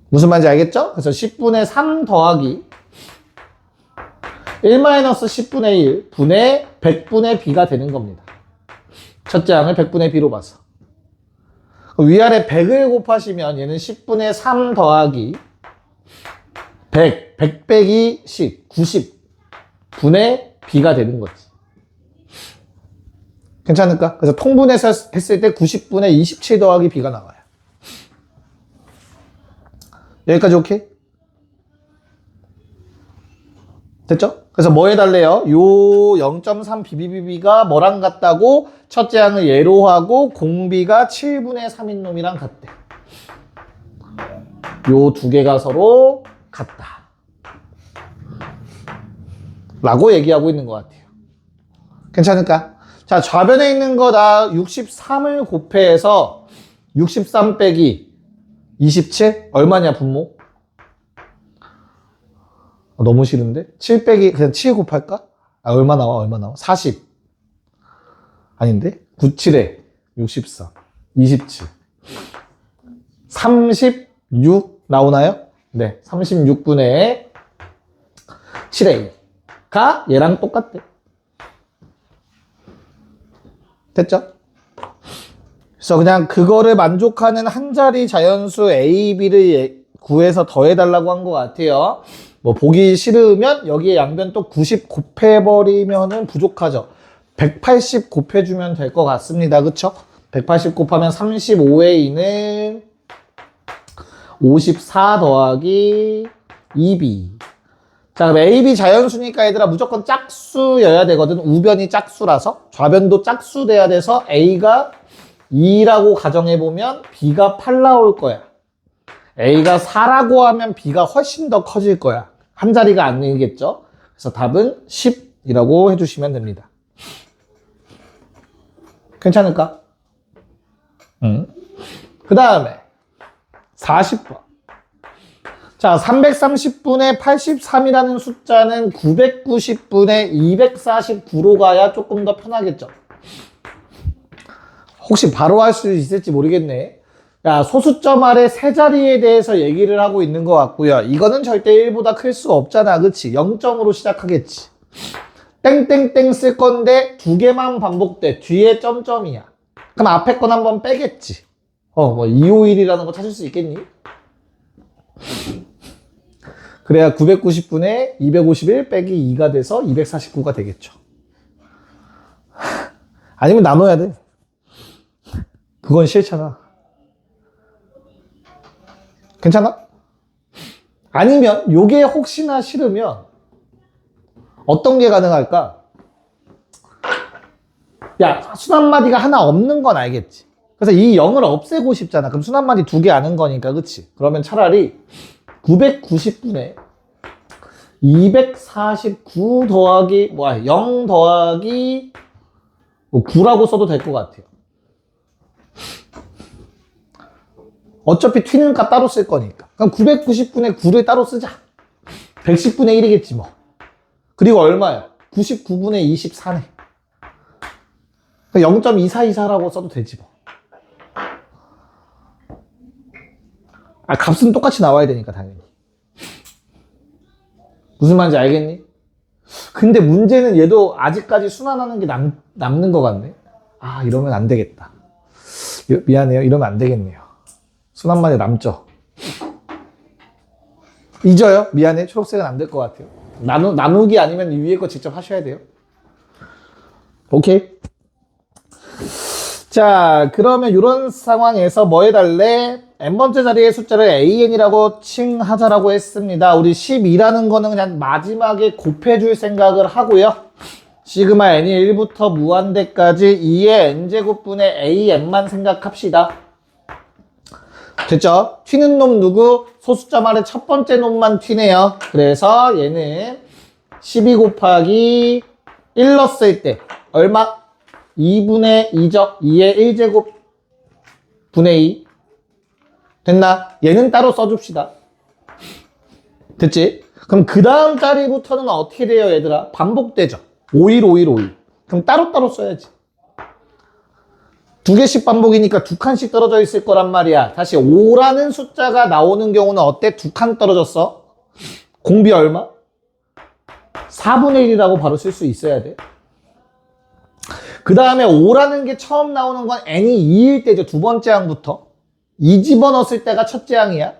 무슨 말인지 알겠죠? 그래서 10분의 3 더하기 1-10분의 1 분의 100분의 b가 되는 겁니다. 첫째 항을 100분의 b로 봐서. 위아래 100을 곱하시면 얘는 10분의 3 더하기 100 빼기 10, 90 분의 b가 되는 거지. 괜찮을까? 그래서 통분해서 했을 때 90분의 27 더하기 b가 나와요. 여기까지 오케이? 됐죠? 그래서 뭐 해달래요? 요 0.3 bbb가 뭐랑 같다고? 첫째 항을 예로 하고 공비가 7분의 3인 놈이랑 같대. 요 두 개가 서로 같다. 라고 얘기하고 있는 것 같아요. 괜찮을까? 자, 좌변에 있는 거 다 63을 곱해서 63 빼기 27? 얼마냐, 분모? 너무 싫은데? 7 빼기, 그냥 7 곱할까? 얼마 나와? 40. 아닌데? 97에 63. 27. 36 나오나요? 네. 36분의 7a가 얘랑 똑같대. 됐죠? 그래서 그냥 그거를 만족하는 한 자리 자연수 A, B를 구해서 더해달라고 한 것 같아요. 뭐 보기 싫으면 여기에 양변 또 90 곱해버리면은 부족하죠. 180 곱해주면 될 것 같습니다. 그쵸? 180 곱하면 35A는 54 더하기 2B. 자, 그럼 AB 자연수니까 얘들아 무조건 짝수여야 되거든. 우변이 짝수라서. 좌변도 짝수 돼야 돼서 A가 2라고 가정해보면 B가 8 나올 거야. A가 4라고 하면 B가 훨씬 더 커질 거야. 한 자리가 안 늘겠죠? 그래서 답은 10이라고 해주시면 됩니다. 괜찮을까? 그 다음에 40번. 자, 330분의 83이라는 숫자는 990분의 249로 가야 조금 더 편하겠죠? 혹시 바로 할 수 있을지 모르겠네. 야, 소수점 아래 세 자리에 대해서 얘기를 하고 있는 것 같고요. 이거는 절대 1보다 클 수가 없잖아. 그치? 0점으로 시작하겠지. 땡땡땡 쓸 건데 두 개만 반복돼. 뒤에 점점이야. 그럼 앞에 건 한번 빼겠지. 뭐 251이라는 거 찾을 수 있겠니? 그래야 990분의 251 빼기 2가 돼서 249가 되겠죠. 아니면 나눠야 돼. 그건 싫잖아. 괜찮아? 아니면 요게 혹시나 싫으면 어떤 게 가능할까? 야, 순한마디가 하나 없는 건 알겠지. 그래서 이 0을 없애고 싶잖아. 그럼 순한마디 두 개 아는 거니까, 그치? 그러면 차라리 990분의 249 더하기 0 더하기 9라고 써도 될 것 같아요. 어차피 튀는 값 따로 쓸 거니까. 그럼 990분의 9를 따로 쓰자. 110분의 1이겠지 뭐. 그리고 얼마야? 99분의 24네. 0.2424라고 써도 되지 뭐. 값은 똑같이 나와야 되니까 당연히. 무슨 말인지 알겠니? 근데 문제는 얘도 아직까지 순환하는 게 남는 것 같네. 이러면 안 되겠다. 미안해요. 이러면 안 되겠네요. 순환만이 남죠. 잊어요. 미안해. 초록색은 안 될 것 같아요. 나누기 아니면 위에 거 직접 하셔야 돼요. 오케이. 자, 그러면 이런 상황에서 뭐 해달래? n번째 자리의 숫자를 an이라고 칭하자라고 했습니다. 우리 12라는 거는 그냥 마지막에 곱해줄 생각을 하고요. 시그마 n이 1부터 무한대까지 2의 n제곱분의 an만 생각합시다. 됐죠? 튀는 놈 누구? 소수점 아래 첫 번째 놈만 튀네요. 그래서 얘는 12 곱하기 1 넣었을 때 얼마? 2분의 2죠? 2의 1제곱 분의 2 됐나? 얘는 따로 써줍시다. 됐지? 그럼 그 다음 자리부터는 어떻게 돼요, 얘들아? 반복되죠. 5일, 5일, 5일. 그럼 따로따로 써야지. 두 개씩 반복이니까 두 칸씩 떨어져 있을 거란 말이야. 다시 5라는 숫자가 나오는 경우는 어때? 두 칸 떨어졌어. 공비 얼마? 4분의 1이라고 바로 쓸 수 있어야 돼. 그 다음에 5라는 게 처음 나오는 건 n이 2일 때죠. 두 번째 항부터. 2 집어넣었을 때가 첫째 항이야.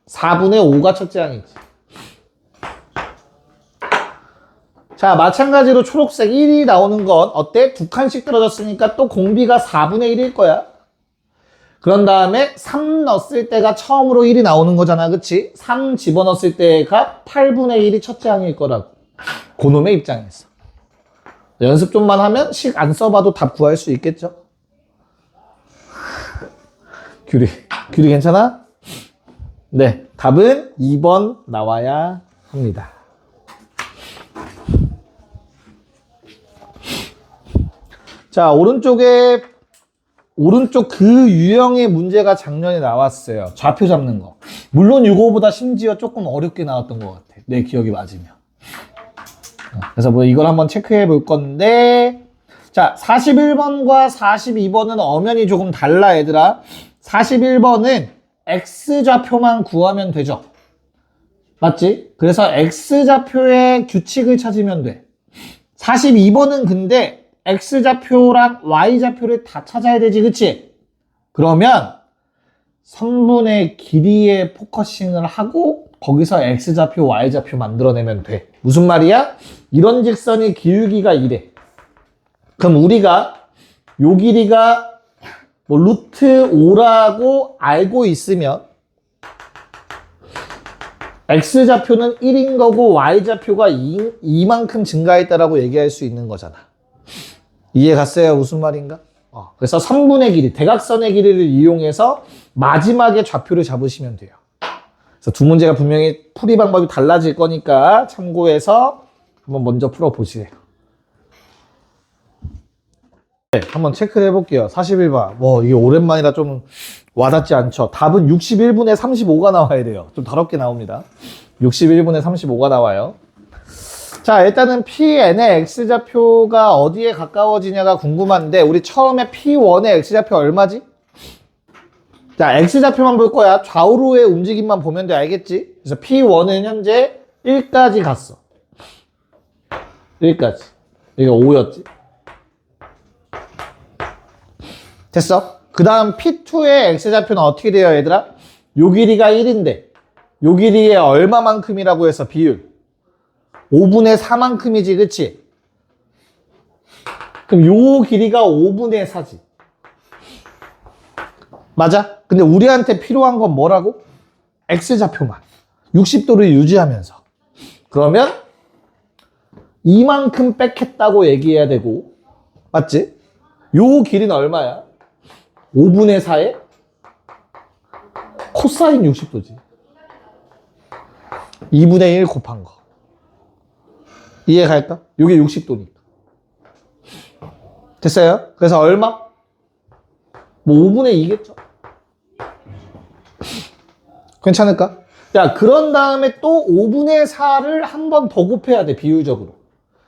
4분의 5가 첫째 항이지. 자, 마찬가지로 초록색 1이 나오는 건 어때? 두 칸씩 떨어졌으니까 또 공비가 4분의 1일 거야. 그런 다음에 3 넣었을 때가 처음으로 1이 나오는 거잖아. 그치? 3 집어넣었을 때가 8분의 1이 첫째 항일 거라고. 그놈의 입장에서. 연습 좀만 하면 식 안 써봐도 답 구할 수 있겠죠? 규리 괜찮아? 네, 답은 2번 나와야 합니다. 자, 오른쪽 그 유형의 문제가 작년에 나왔어요. 좌표 잡는 거. 물론 이거보다 심지어 조금 어렵게 나왔던 것 같아. 내 기억이 맞으면. 그래서 뭐 이걸 한번 체크해 볼 건데, 자, 41번과 42번은 엄연히 조금 달라, 얘들아. 41번은 X좌표만 구하면 되죠. 맞지? 그래서 X좌표의 규칙을 찾으면 돼. 42번은 근데 X좌표랑 Y좌표를 다 찾아야 되지, 그치? 그러면 선분의 길이에 포커싱을 하고 거기서 X좌표, Y좌표 만들어내면 돼. 무슨 말이야? 이런 직선의 기울기가 이래. 그럼 우리가 요 길이가 뭐 루트 5라고 알고 있으면 X좌표는 1인 거고 Y좌표가 2만큼 증가했다라고 얘기할 수 있는 거잖아. 이해 갔어요? 무슨 말인가? 그래서 3분의 길이, 대각선의 길이를 이용해서 마지막에 좌표를 잡으시면 돼요. 그래서 두 문제가 분명히 풀이 방법이 달라질 거니까 참고해서 한번 먼저 풀어보시래요. 네, 한번 체크를 해볼게요. 41번. 이게 오랜만이라 좀 와닿지 않죠? 답은 61분의 35가 나와야 돼요. 좀 더럽게 나옵니다. 61분의 35가 나와요. 자, 일단은 Pn의 X좌표가 어디에 가까워지냐가 궁금한데, 우리 처음에 P1의 X좌표 얼마지? 자, X좌표만 볼 거야. 좌우로의 움직임만 보면 돼. 알겠지? 그래서 P1은 현재 1까지 갔어. 1까지. 이게 5였지. 됐어? 그 다음 P2의 X좌표는 어떻게 돼요, 얘들아? 요 길이가 1인데, 요 길이의 얼마만큼이라고 해서 비율? 5분의 4만큼이지, 그치? 그럼 요 길이가 5분의 4지. 맞아? 근데 우리한테 필요한 건 뭐라고? X좌표만. 60도를 유지하면서. 그러면 이만큼 뺏겠다고 얘기해야 되고, 맞지? 요 길이는 얼마야? 5분의 4에 코사인 60도지. 2분의 1 곱한 거. 이해 갈까? 요게 60도니까. 됐어요? 그래서 얼마? 뭐 5분의 2겠죠? 괜찮을까? 야, 그런 다음에 또 5분의 4를 한 번 더 곱해야 돼, 비율적으로.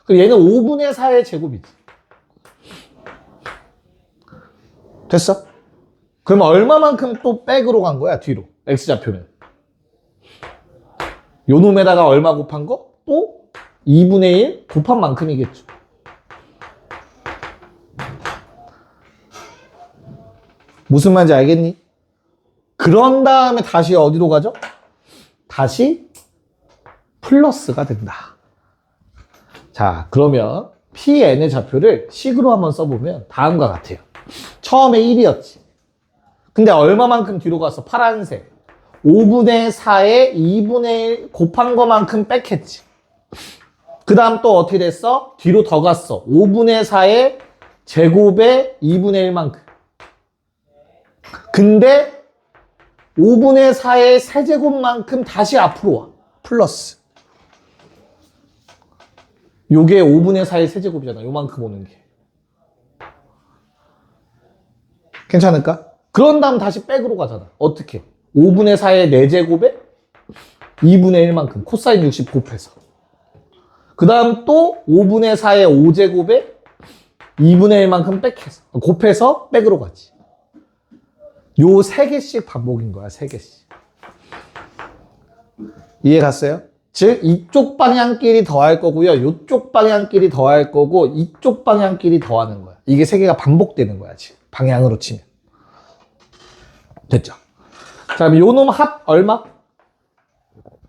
그럼 얘는 5분의 4의 제곱이지. 됐어? 그럼 얼마만큼 또 백으로 간 거야, 뒤로? X좌표면. 요 놈에다가 얼마 곱한 거? 또 2분의 1 곱한 만큼이겠죠. 무슨 말인지 알겠니? 그런 다음에 다시 어디로 가죠? 다시 플러스가 된다. 자, 그러면 Pn의 좌표를 식으로 한번 써보면 다음과 같아요. 처음에 1이었지. 근데 얼마만큼 뒤로 갔어? 파란색. 5분의 4에 2분의 1 곱한 것만큼 뺐겠지. 그 다음 또 어떻게 됐어? 뒤로 더 갔어. 5분의 4의 제곱에 2분의 1만큼. 근데 5분의 4의 세제곱만큼 다시 앞으로 와. 플러스. 요게 5분의 4의 세제곱이잖아. 요만큼 오는 게. 괜찮을까? 그런 다음 다시 백으로 가잖아. 어떻게? 5분의 4의 4제곱에 2분의 1만큼 코사인 60 곱해서 그 다음 또 5분의 4의 5제곱에 2분의 1만큼 곱해서 백으로 가지. 요 3개씩 반복인 거야. 3개씩. 이해 갔어요? 즉 이쪽 방향끼리 더할 거고요. 이쪽 방향끼리 더할 거고 이쪽 방향끼리 더하는 거야. 이게 3개가 반복되는 거야. 지금 방향으로 치면. 됐죠? 자, 그럼 요놈 합 얼마?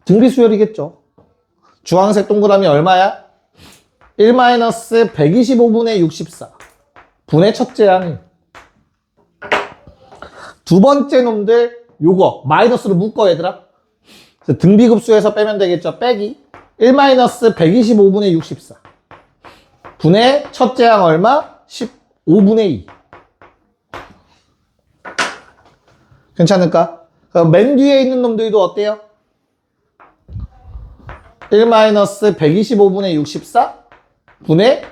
등비수열이겠죠. 주황색 동그라미 얼마야? 1-125분의 64 분의 첫째 항이. 두 번째 놈들 요거 마이너스로 묶어 얘들아. 등비급수에서 빼면 되겠죠. 빼기 1-125분의 64 분의 첫째 항 얼마? 15분의 2. 괜찮을까? 그럼 맨 뒤에 있는 놈들도 어때요? 1-125분의 64 분의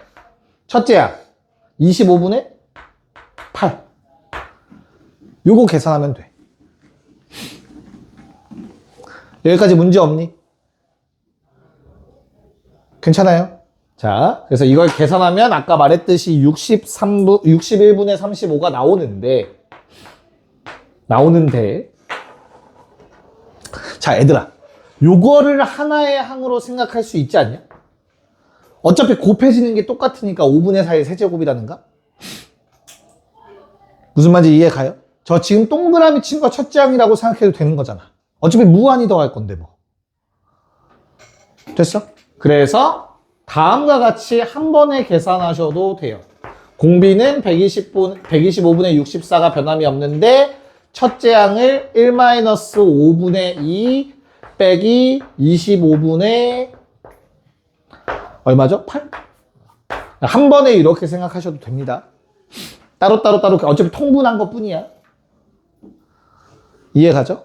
첫째 항 25분의 8. 요거 계산하면 돼. 여기까지 문제 없니? 괜찮아요? 자, 그래서 이걸 계산하면 아까 말했듯이 61분의 35가 나오는데 자, 얘들아 요거를 하나의 항으로 생각할 수 있지 않냐? 어차피 곱해지는 게 똑같으니까 5분의 4의 세제곱이라는가? 무슨 말인지 이해 가요? 저 지금 동그라미 친 거 첫째 항이라고 생각해도 되는 거잖아. 어차피 무한히 더할 건데 뭐. 됐어? 그래서 다음과 같이 한 번에 계산하셔도 돼요. 공비는 125분의 64가 변함이 없는데 첫째 항을 1-5분의 2 빼기 25분의 얼마죠? 8? 한 번에 이렇게 생각하셔도 됩니다. 따로 어차피 통분한 것 뿐이야. 이해가죠?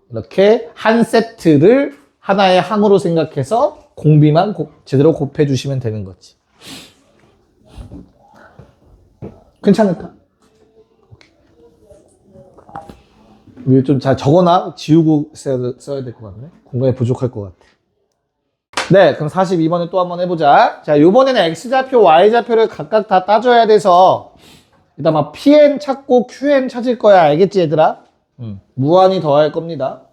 이렇게 한 세트를 하나의 항으로 생각해서 공비만 제대로 곱해주시면 되는 거지. 괜찮을까? 이거 좀 잘 적어놔. 지우고 써야 될 것 같네. 공간이 부족할 것 같아. 네, 그럼 42번에 또 한번 해보자. 자, 요번에는 X좌표, Y좌표를 각각 다 따져야 돼서 일단 막 PN 찾고 QN 찾을 거야. 알겠지, 얘들아? 무한히 더할 겁니다.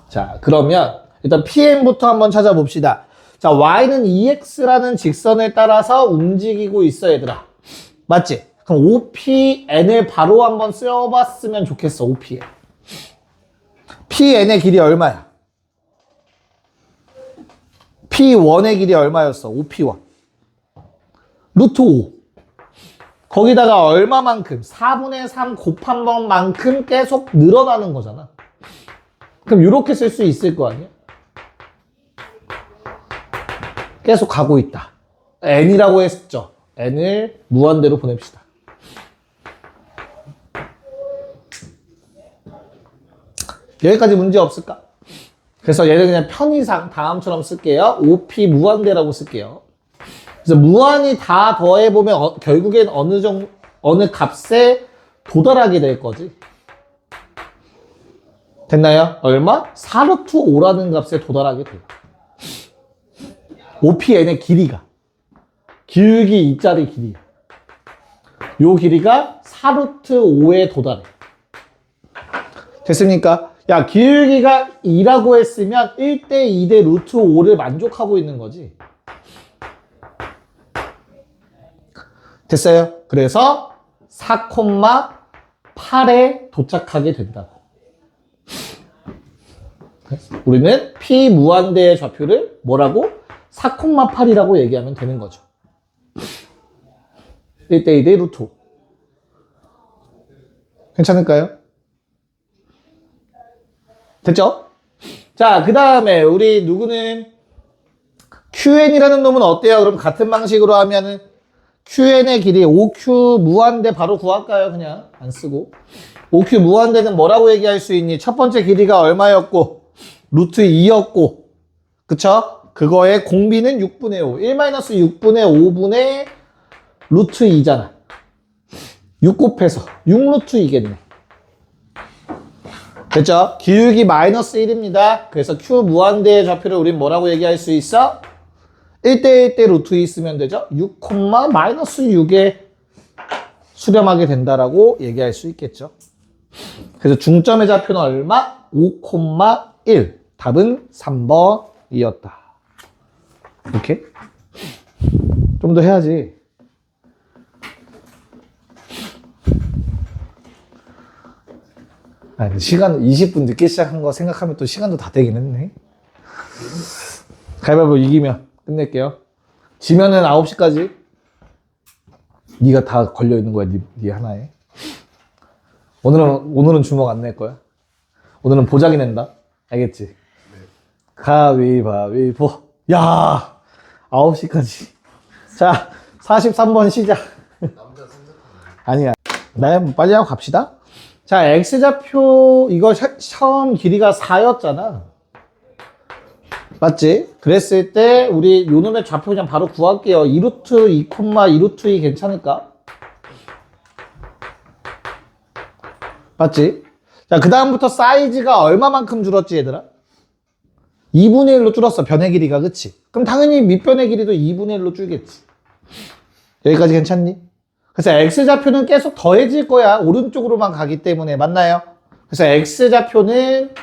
자, 그러면 일단 PN부터 한번 찾아봅시다. 자, Y는 EX라는 직선을 따라서 움직이고 있어, 얘들아. 맞지? 그럼 OPN을 바로 한번 써봤으면 좋겠어, OPN. PN의 길이 얼마야? P1의 길이 얼마였어? OP1. 루트 5. 거기다가 얼마만큼? 4분의 3 곱한 번만큼 계속 늘어나는 거잖아. 그럼 이렇게 쓸 수 있을 거 아니야? 계속 가고 있다. n이라고 했죠. n을 무한대로 보냅시다. 여기까지 문제 없을까? 그래서 얘를 그냥 편의상 다음처럼 쓸게요. OP 무한대라고 쓸게요. 그래서 무한히 다 더해보면 결국엔 어느 값에 도달하게 될 거지. 됐나요? 얼마? 4루트 5라는 값에 도달하게 돼요. OPN의 길이가. 기울기 2짜리 길이야. 요 길이가 4루트 5에 도달해. 됐습니까? 야, 기울기가 2라고 했으면 1대 2대 루트 5를 만족하고 있는 거지. 됐어요? 그래서 4,8에 도착하게 된다고. 우리는 P 무한대의 좌표를 뭐라고? 4,8이라고 얘기하면 되는 거죠. 1대 2대 루트 5. 괜찮을까요? 됐죠? 자, 그 다음에 우리 누구는 QN이라는 놈은 어때요? 그럼 같은 방식으로 하면은 QN의 길이 OQ 무한대 바로 구할까요? 그냥 안 쓰고. OQ 무한대는 뭐라고 얘기할 수 있니? 첫 번째 길이가 얼마였고 루트 2였고 그쵸? 그거의 공비는 6분의 5. 1-6분의 5분의 루트 2잖아. 6 곱해서 6루트 2겠네. 됐죠? 기울기 마이너스 1입니다. 그래서 Q 무한대의 좌표를 우린 뭐라고 얘기할 수 있어? 1대1대 루트 2 쓰면 되죠? 6, 마이너스 6에 수렴하게 된다라고 얘기할 수 있겠죠. 그래서 중점의 좌표는 얼마? 5,1. 답은 3번이었다. 이렇게? 좀 더 해야지. 아니, 시간 20분 늦게 시작한 거 생각하면 또 시간도 다 되긴 했네. 가위바위보 이기면 끝낼게요. 지면은 9시까지. 네가 다 걸려 있는 거야, 네 하나에. 오늘은 주먹 안 낼 거야. 오늘은 보자기 낸다. 알겠지? 가위바위보. 야, 9시까지. 자, 43번 시작. 아니야. 네, 빨리 하고 갑시다. 자, X좌표, 이거 처음 길이가 4였잖아. 맞지? 그랬을 때, 우리 요 놈의 좌표 그냥 바로 구할게요. 2루트 2, 2루트 2 괜찮을까? 맞지? 자, 그 다음부터 사이즈가 얼마만큼 줄었지, 얘들아? 2분의 1로 줄었어, 변의 길이가, 그치? 그럼 당연히 밑변의 길이도 2분의 1로 줄겠지. 여기까지 괜찮니? 그래서 X좌표는 계속 더해질 거야. 오른쪽으로만 가기 때문에. 맞나요? 그래서 X좌표는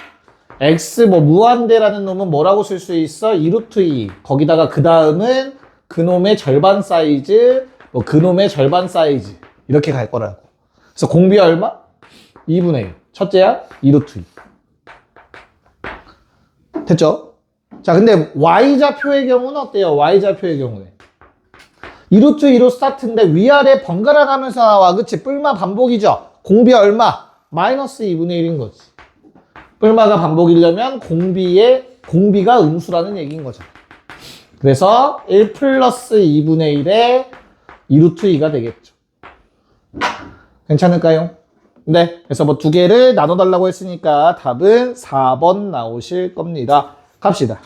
X 무한대라는 놈은 뭐라고 쓸 수 있어? 2루트 2. 거기다가 그 다음은 그놈의 절반 사이즈, 그놈의 절반 사이즈. 이렇게 갈 거라고. 그래서 공비 얼마? 2분의 1. 첫째야? 2루트 2. 됐죠? 자, 근데 Y좌표의 경우는 어때요? Y좌표의 경우에. 2루트 2로 스타트인데 위아래 번갈아 가면서 나와. 그치? 뿔마 반복이죠? 공비 얼마? 마이너스 2분의 1인 거지. 뿔마가 반복이려면 공비가 음수라는 얘기인 거잖아. 그래서 1 플러스 2분의 1에 2루트 2가 되겠죠. 괜찮을까요? 네. 그래서 두 개를 나눠달라고 했으니까 답은 4번 나오실 겁니다. 갑시다.